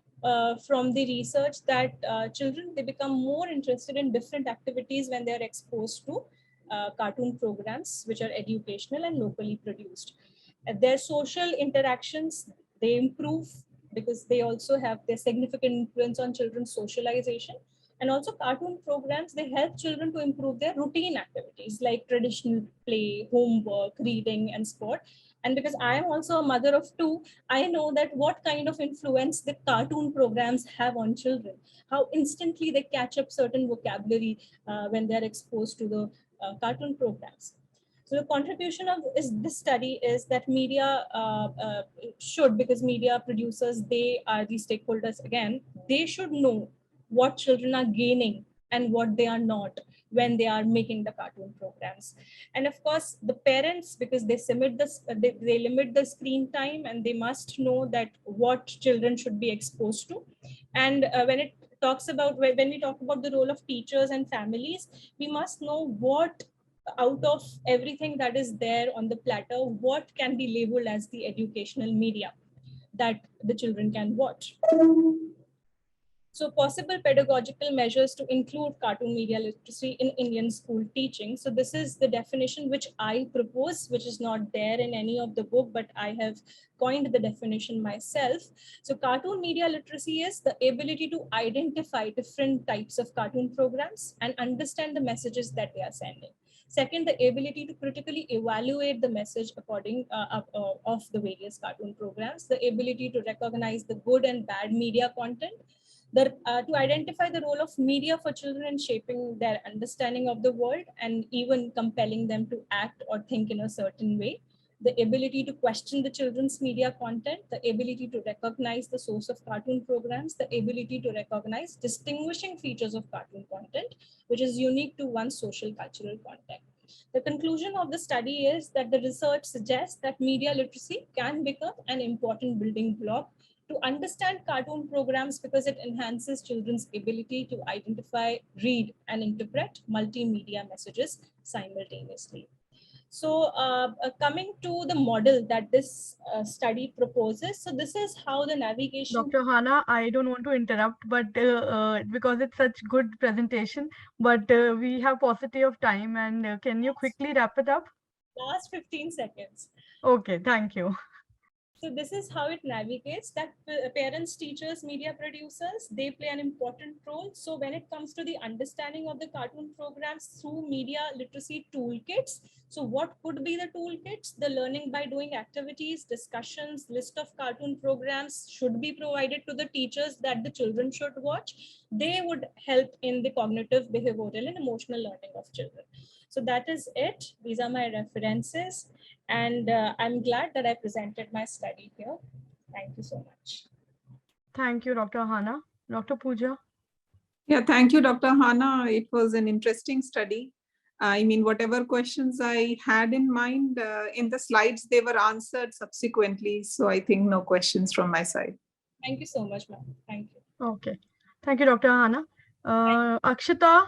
from the research that children, they become more interested in different activities when they're exposed to cartoon programs, which are educational and locally produced. Their social interactions, they improve because they also have their significant influence on children's socialization. And also cartoon programs, they help children to improve their routine activities like traditional play, homework, reading, and sport. And because I am also a mother of 2, I know that what kind of influence the cartoon programs have on children, how instantly they catch up certain vocabulary when they're exposed to the cartoon programs. So the contribution of this study is that media should, because media producers, they are the stakeholders again, they should know what children are gaining and what they are not when they are making the cartoon programs. And of course, the parents, because they limit the screen time, and they must know that what children should be exposed to. And when we talk about the role of teachers and families, we must know what out of everything that is there on the platter, what can be labeled as the educational media that the children can watch. So possible pedagogical measures to include cartoon media literacy in Indian school teaching. So this is the definition which I propose, which is not there in any of the book, but I have coined the definition myself. So cartoon media literacy is the ability to identify different types of cartoon programs and understand the messages that they are sending. Second, the ability to critically evaluate the message according of the various cartoon programs, the ability to recognize the good and bad media content, to identify the role of media for children in shaping their understanding of the world and even compelling them to act or think in a certain way, the ability to question the children's media content, the ability to recognize the source of cartoon programs, the ability to recognize distinguishing features of cartoon content, which is unique to one's social cultural context. The conclusion of the study is that the research suggests that media literacy can become an important building block to understand cartoon programs because it enhances children's ability to identify, read, and interpret multimedia messages simultaneously. So coming to the model that this study proposes, so this is how the navigation... Dr. Hana, I don't want to interrupt, but because it's such good presentation, but we have paucity of time, and can you quickly wrap it up? Last 15 seconds. Okay, thank you. So this is how it navigates that parents, teachers, media producers, they play an important role. So when it comes to the understanding of the cartoon programs through media literacy toolkits, so what could be the toolkits? The learning by doing activities, discussions, list of cartoon programs should be provided to the teachers that the children should watch. They would help in the cognitive, behavioral, and emotional learning of children. So that is it. These are my references. And I'm glad that I presented my study here. Thank you so much. Thank you, Dr. Hana. Dr. Puja. Yeah, thank you, Dr. Hana. It was an interesting study. I mean, whatever questions I had in mind in the slides, they were answered subsequently. So I think no questions from my side. Thank you so much, ma'am. Thank you. Okay. Thank you, Dr. Hana. Akshita,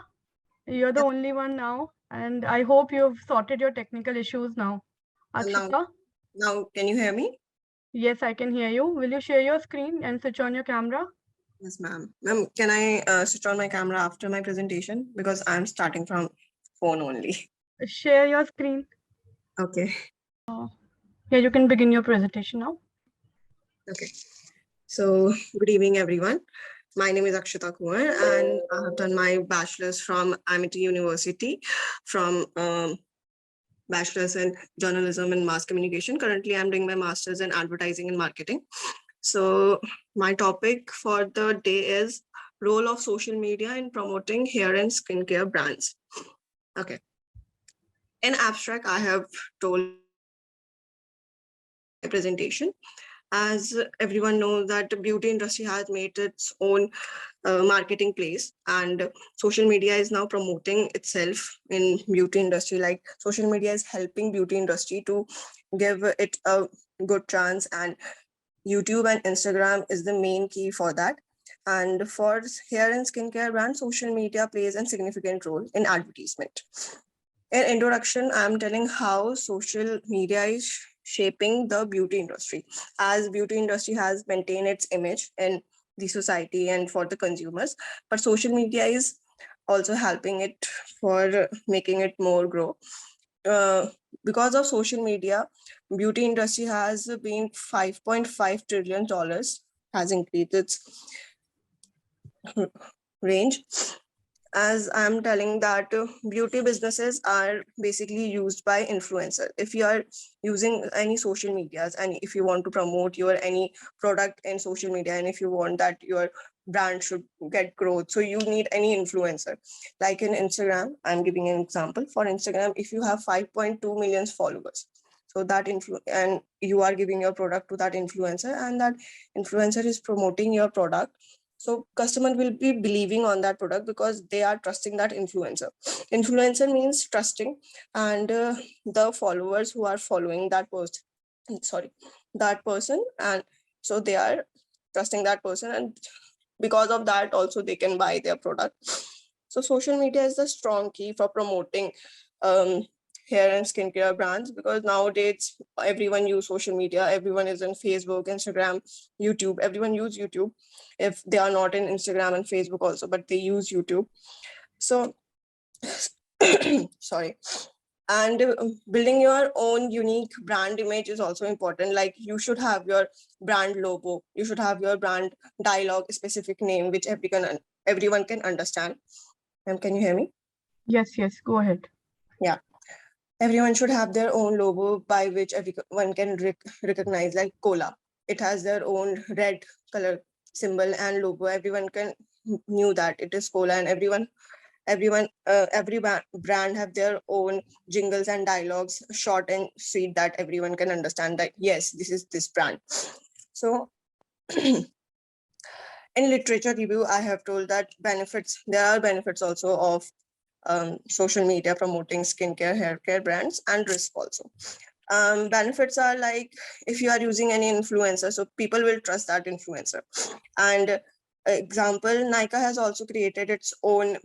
you're the only one now, and I hope you've sorted your technical issues now. Akshita? Now, can you hear me? Yes, I can hear you. Will you share your screen and switch on your camera? Yes, ma'am. Ma'am, can I switch on my camera after my presentation? Because I'm starting from phone only. Share your screen. Okay. Yeah, you can begin your presentation now. Okay. So, good evening, everyone. My name is Akshita Kumar, and I have done my bachelor's from Amity University from bachelor's in journalism and mass communication. Currently, I'm doing my master's in advertising and marketing. So my topic for the day is role of social media in promoting hair and skincare brands. Okay. In abstract, I have told my presentation. As everyone knows that the beauty industry has made its own marketing place, and social media is now promoting itself in beauty industry. Like social media is helping beauty industry to give it a good chance, and YouTube and Instagram is the main key for that. And for hair and skincare brands, social media plays a significant role in advertisement. In introduction, I'm telling how social media is shaping the beauty industry, as beauty industry has maintained its image in the society and for the consumers, but social media is also helping it for making it more grow. Because of social media, beauty industry has been $5.5 trillion, has increased its range. As I'm telling that beauty businesses are basically used by influencer. If you are using any social medias and if you want to promote your any product in social media, and if you want that your brand should get growth, so you need any influencer. Like in Instagram, I'm giving an example. For Instagram, if you have 5.2 million followers, so that and you are giving your product to that influencer, and that influencer is promoting your product, so customer will be believing on that product because they are trusting that influencer. Influencer means trusting, and the followers who are following that person, and so they are trusting that person, and because of that also they can buy their product. So social media is the strong key for promoting hair and skincare brands, because nowadays everyone use social media. Everyone is in Facebook, Instagram, YouTube. Everyone use YouTube if they are not in Instagram and Facebook also, but they use YouTube. So sorry. And building your own unique brand image is also important. Like you should have your brand logo, you should have your brand dialogue, a specific name which everyone can understand. Can you hear me? Yes, go ahead. Yeah. Everyone should have their own logo by which everyone can recognize, like cola. It has their own red color symbol and logo. Everyone can knew that it is cola, and every brand have their own jingles and dialogues, short and sweet, that everyone can understand that yes, this is this brand. So in literature review, I have told that there are benefits also of social media promoting skincare, hair care brands, and risk also. Benefits are like, if you are using any influencer, so people will trust that influencer. And example, Nykaa has also created its own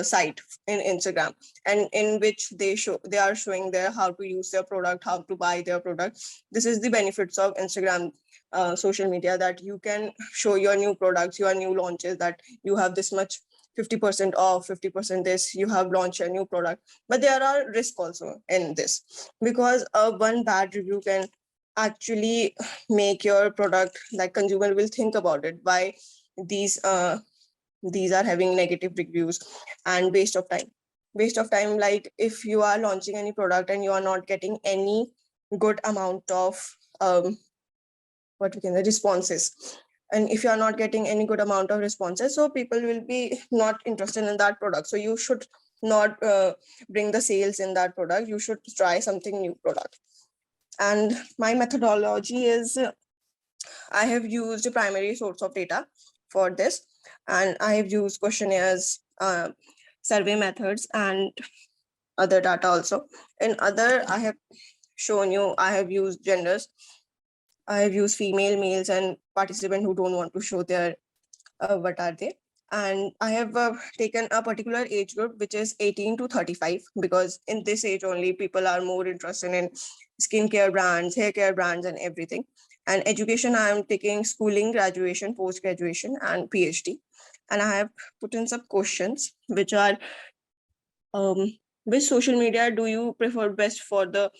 site in Instagram, and in which they are showing there how to use their product, how to buy their product. This is the benefits of Instagram social media, that you can show your new products, your new launches, that you have this much 50% off, 50% this, you have launched a new product. But there are risks also in this, because one bad review can actually make your product, like consumer will think about it, why these are having negative reviews, and waste of time. Like if you are launching any product and you are not getting any good amount of responses, and if you are not getting any good amount of responses, so people will be not interested in that product. So you should not bring the sales in that product. You should try something new product. And my methodology is I have used a primary source of data for this, and I have used questionnaires, survey methods, and other data also. In other, I have shown you, I have used genders. I have used female, males, and participants who don't want to show their what are they. And I have taken a particular age group, which is 18 to 35, because in this age only people are more interested in skincare brands, hair care brands, and everything. And education, I am taking schooling, graduation, post-graduation, and PhD. And I have put in some questions, which are, which social media do you prefer best for the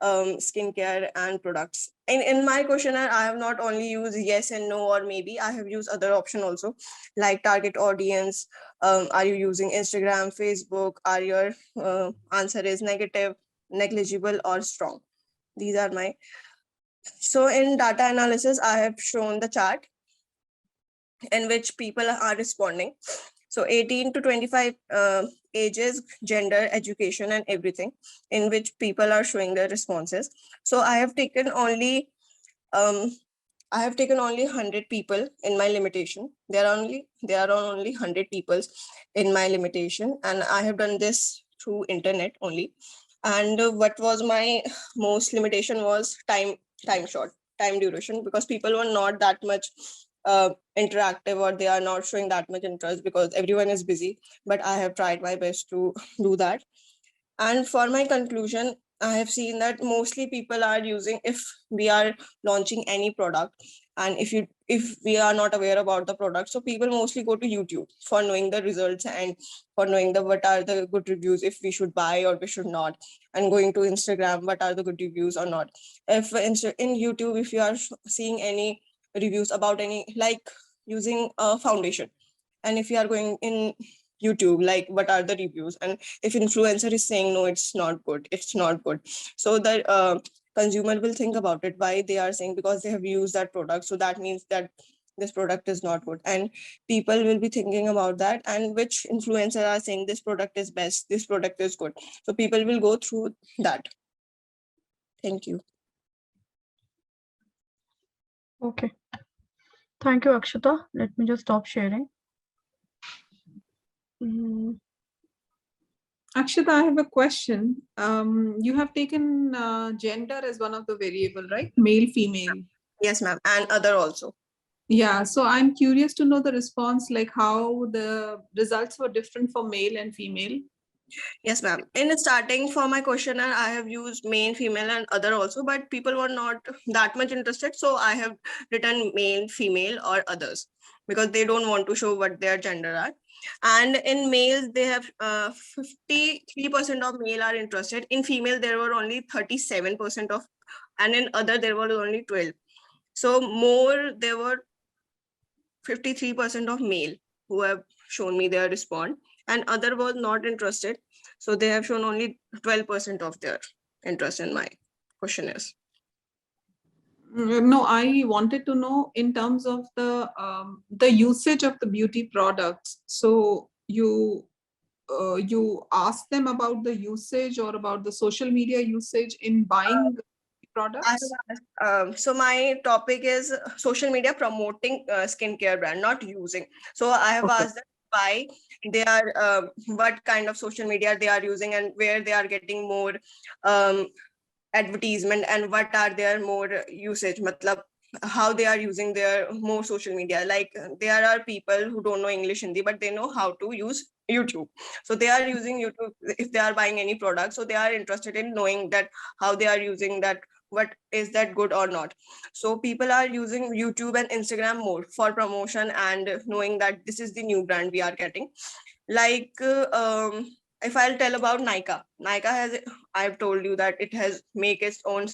skincare and products? In my questionnaire, I have not only used yes and no or maybe, I have used other option also, like target audience. Are you using Instagram, Facebook? Are your answer is negative, negligible, or strong? These are my. So in data analysis, I have shown the chart in which people are responding. So 18 to 25 ages, gender, education, and everything, in which people are showing their responses. So I have taken only 100 people in my limitation. There are only 100 people in my limitation, and I have done this through internet only. And what was my most limitation was time duration, because people were not that much interactive, or they are not showing that much interest because everyone is busy. But I have tried my best to do that. And for my conclusion, I have seen that mostly people are using, if we are launching any product, and if we are not aware about the product, so people mostly go to YouTube for knowing the results and for knowing the what are the good reviews, if we should buy or we should not, and going to Instagram, what are the good reviews or not. If in YouTube, if you are seeing any reviews about any, like using a foundation, and if you are going in YouTube, like what are the reviews, and if influencer is saying no, it's not good, so the consumer will think about it, why they are saying, because they have used that product, so that means that this product is not good, and people will be thinking about that, and which influencer are saying this product is best, this product is good, so people will go through that. Thank you. Okay. Thank you, Akshata. Let me just stop sharing. Akshata, I have a question. You have taken gender as one of the variable, right? Male, female. Yes, ma'am, and other also. Yeah, so I'm curious to know the response, like how the results were different for male and female. Yes, ma'am. In starting for my questionnaire, I have used male, female, and other also, but people were not that much interested. So I have written male, female, or others, because they don't want to show what their gender are. And in males, they have 53% of male are interested. In female, there were only 37% of, and in other, there were only 12. So more, there were 53% of male who have shown me their response, and other was not interested. So they have shown only 12% of their interest in my questionnaires. No, I wanted to know in terms of the usage of the beauty products. So you ask them about the usage or about the social media usage in buying products? So my topic is social media promoting skincare brand, not using. So I have asked them why they are, what kind of social media they are using, and where they are getting more advertisement, and what are their more usage, matlab, how they are using their more social media. Like there are people who don't know English, Hindi, but they know how to use YouTube. So they are using YouTube if they are buying any product. So they are interested in knowing that how they are using that, what is that good or not. So people are using YouTube and Instagram more for promotion and knowing that this is the new brand we are getting. Like if I'll tell about Nika has, I've told you that it has make its own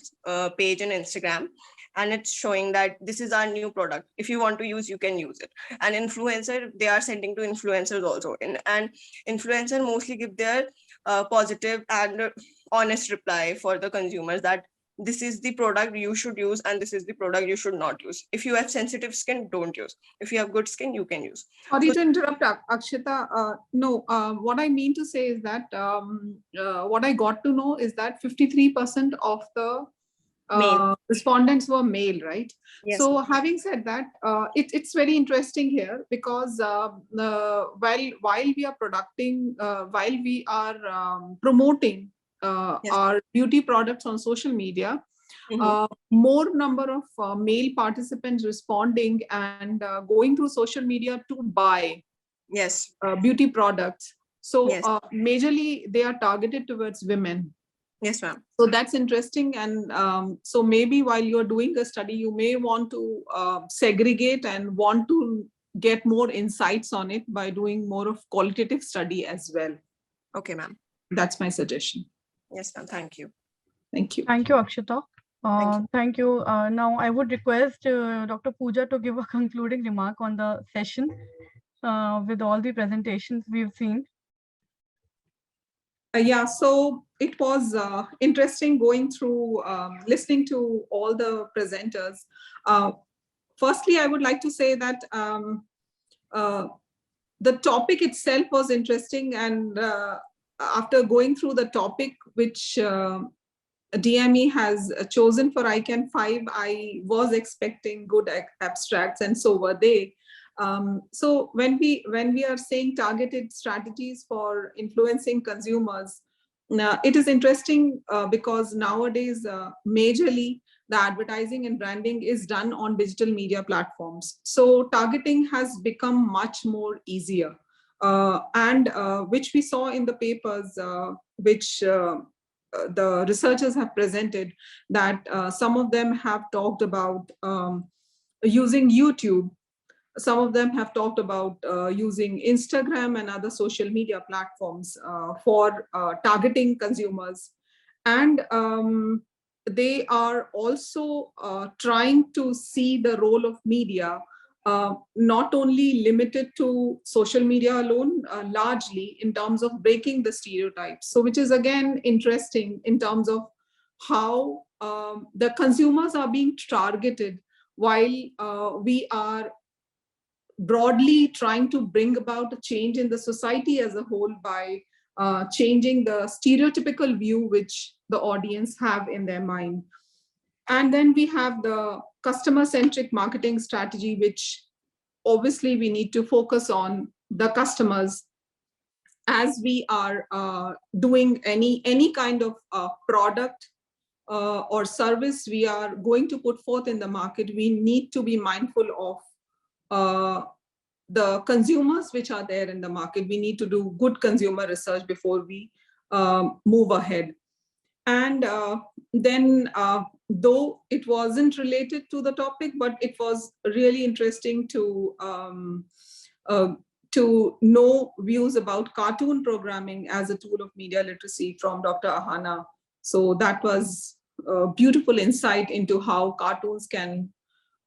page in Instagram, and it's showing that this is our new product. If you want to use, you can use it. And influencer, they are sending to influencers also, and influencer mostly give their positive and honest reply for the consumers, that this is the product you should use and this is the product you should not use. If you have sensitive skin, don't use. If you have good skin, you can use. Sorry to interrupt, Akshita. No, what I mean to say is that what I got to know is that 53% of the respondents were male, right? Yes. So having said that, it's very interesting here because while we are promoting our beauty products on social media, more number of male participants responding and going through social media to buy beauty products. So majorly they are targeted towards women. Yes, ma'am. So that's interesting. And so maybe while you're doing a study, you may want to segregate and want to get more insights on it by doing more of qualitative study as well. Okay, ma'am. That's my suggestion. Yes, ma'am. Thank you. Thank you. Thank you, Akshita. Thank you. Now I would request Dr. Puja to give a concluding remark on the session with all the presentations we've seen. Yeah, so it was interesting going through, listening to all the presenters. Firstly, I would like to say that the topic itself was interesting, and after going through the topic which DME has chosen for ICAN5, I was expecting good abstracts, and so were they. So when we are saying targeted strategies for influencing consumers, it is interesting because nowadays majorly the advertising and branding is done on digital media platforms. So targeting has become much more easier, and which we saw in the papers which the researchers have presented, that some of them have talked about using YouTube. Some of them have talked about using Instagram and other social media platforms for targeting consumers. And they are also trying to see the role of media, not only limited to social media alone, largely in terms of breaking the stereotypes. So which is again interesting in terms of how the consumers are being targeted while we are broadly trying to bring about a change in the society as a whole by changing the stereotypical view which the audience have in their mind. And then we have the customer-centric marketing strategy, which obviously we need to focus on the customers. As we are doing any kind of product or service we are going to put forth in the market, we need to be mindful of the consumers which are there in the market. We need to do good consumer research before we move ahead. And then, though it wasn't related to the topic, but it was really interesting to know views about cartoon programming as a tool of media literacy from Dr. Ahana. So that was a beautiful insight into how cartoons can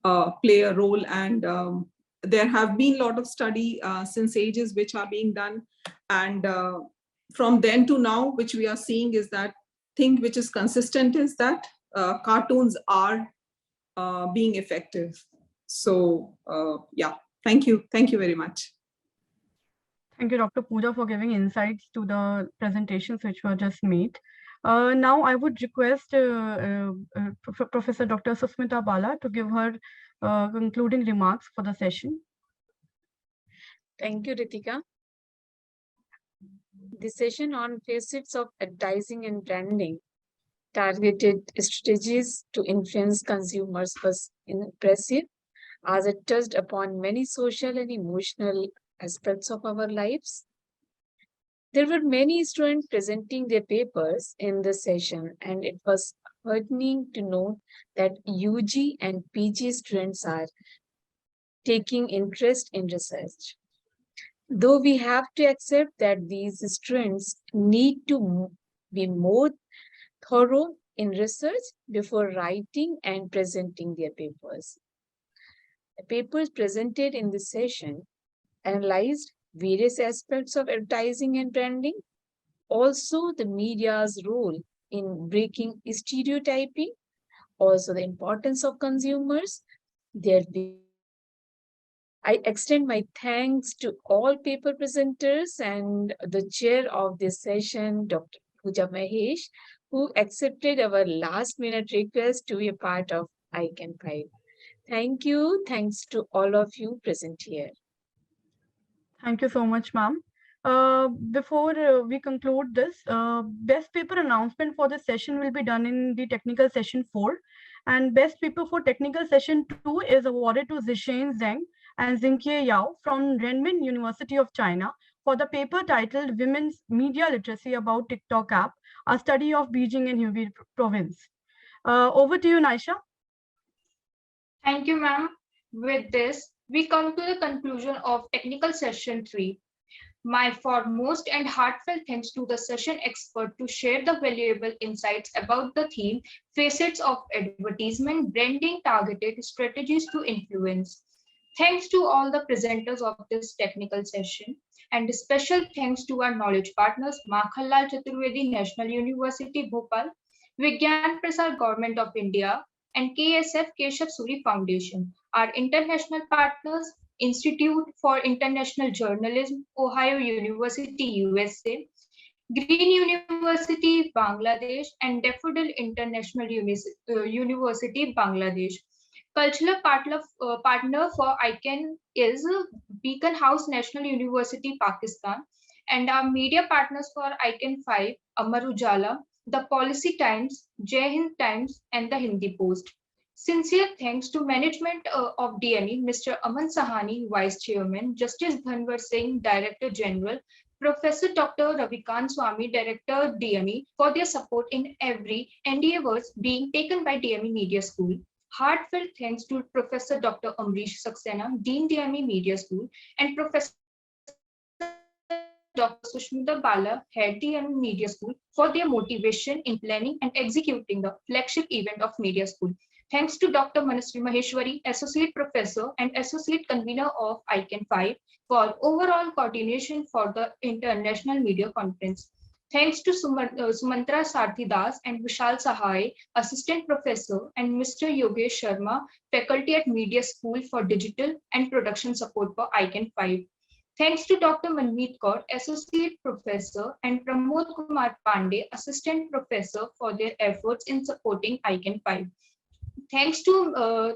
play a role. And there have been a lot of study since ages which are being done. And from then to now, which we are seeing is that thing which is consistent is that cartoons are being effective. So yeah, thank you. Thank you very much. Thank you, Dr. Puja, for giving insights to the presentations which were just made. Now I would request Professor Dr. Susmita Bala to give her concluding remarks for the session. Thank you, Ritika. The session on facets of advertising and branding, targeted strategies to influence consumers, was impressive, as it touched upon many social and emotional aspects of our lives. There were many students presenting their papers in the session, and it was heartening to note that UG and PG students are taking interest in research. Though we have to accept that these students need to be more thorough in research before writing and presenting their papers. The papers presented in this session analyzed various aspects of advertising and branding, also the media's role in breaking stereotyping also the importance of consumers, their I extend my thanks to all paper presenters and the chair of this session, Dr. Puja Mahesh, who accepted our last minute request to be a part of ICAN5. Thank you. Thanks to all of you present here. Thank you so much, ma'am. Before we conclude this, best paper announcement for this session will be done in the technical session 4. And best paper for technical session 2 is awarded to Zishen Zheng and Xingqie Yao from Renmin University of China for the paper titled Women's Media Literacy About TikTok App, a study of Beijing and Hubei province. Over to you, Naisha. Thank you, ma'am. With this, we come to the conclusion of technical session 3. My foremost and heartfelt thanks to the session expert to share the valuable insights about the theme, Facets of Advertisement, Branding Targeted Strategies to Influence. Thanks to all the presenters of this technical session, and special thanks to our knowledge partners, Makhanlal Chaturvedi, National University, Bhopal, Vigyan Prasad, Government of India, and KSF Keshav Suri Foundation. Our international partners, Institute for International Journalism, Ohio University, USA, Green University, Bangladesh, and Daffodil International University, Bangladesh. Cultural partner for ICAN is Beacon House National University, Pakistan, and our media partners for ICAN5, Amar Ujala, The Policy Times, Jai Hind Times, and the Hindi Post. Sincere thanks to management of DME, Mr. Aman Sahani, Vice Chairman, Justice Dhanwar Singh, Director General, Professor Dr. Ravikant Swami, Director DME, for their support in every endeavors being taken by DME Media School. Heartfelt thanks to Professor Dr. Amrish Saxena, Dean DME Media School, and Professor Dr. Sushmita Bala, Head DME Media School, for their motivation in planning and executing the flagship event of Media School. Thanks to Dr. Manasri Maheshwari, Associate Professor and Associate Convener of ICAN5, for overall coordination for the International Media Conference. Thanks to Sumantra Sarthidas and Vishal Sahai, Assistant Professor, and Mr. Yogesh Sharma, Faculty at Media School for Digital and Production Support for ICAN5. Thanks to Dr. Manmeet Kaur, Associate Professor, and Pramod Kumar Pandey, Assistant Professor, for their efforts in supporting ICAN5. Thanks to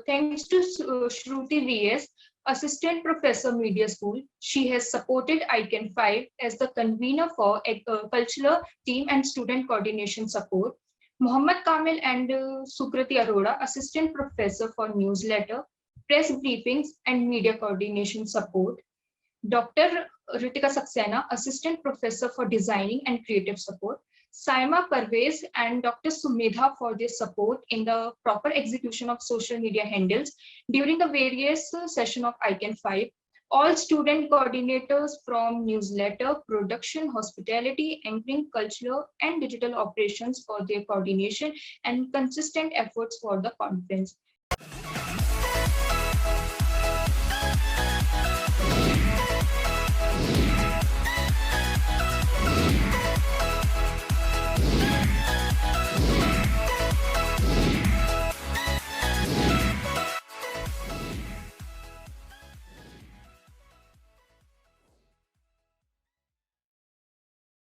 Shruti VS, Assistant Professor Media School. She has supported ICAN5 as the convener for cultural team and student coordination support. Muhammad Kamil and Sukriti Arora, Assistant Professor for newsletter, press briefings, and media coordination support. Dr. Ritika Saxena, Assistant Professor for Designing and Creative Support. Saima Parvez and Dr. Sumedha for their support in the proper execution of social media handles during the various session of ICAN5. All student coordinators from newsletter, production, hospitality, anchoring, cultural, and digital operations for their coordination and consistent efforts for the conference.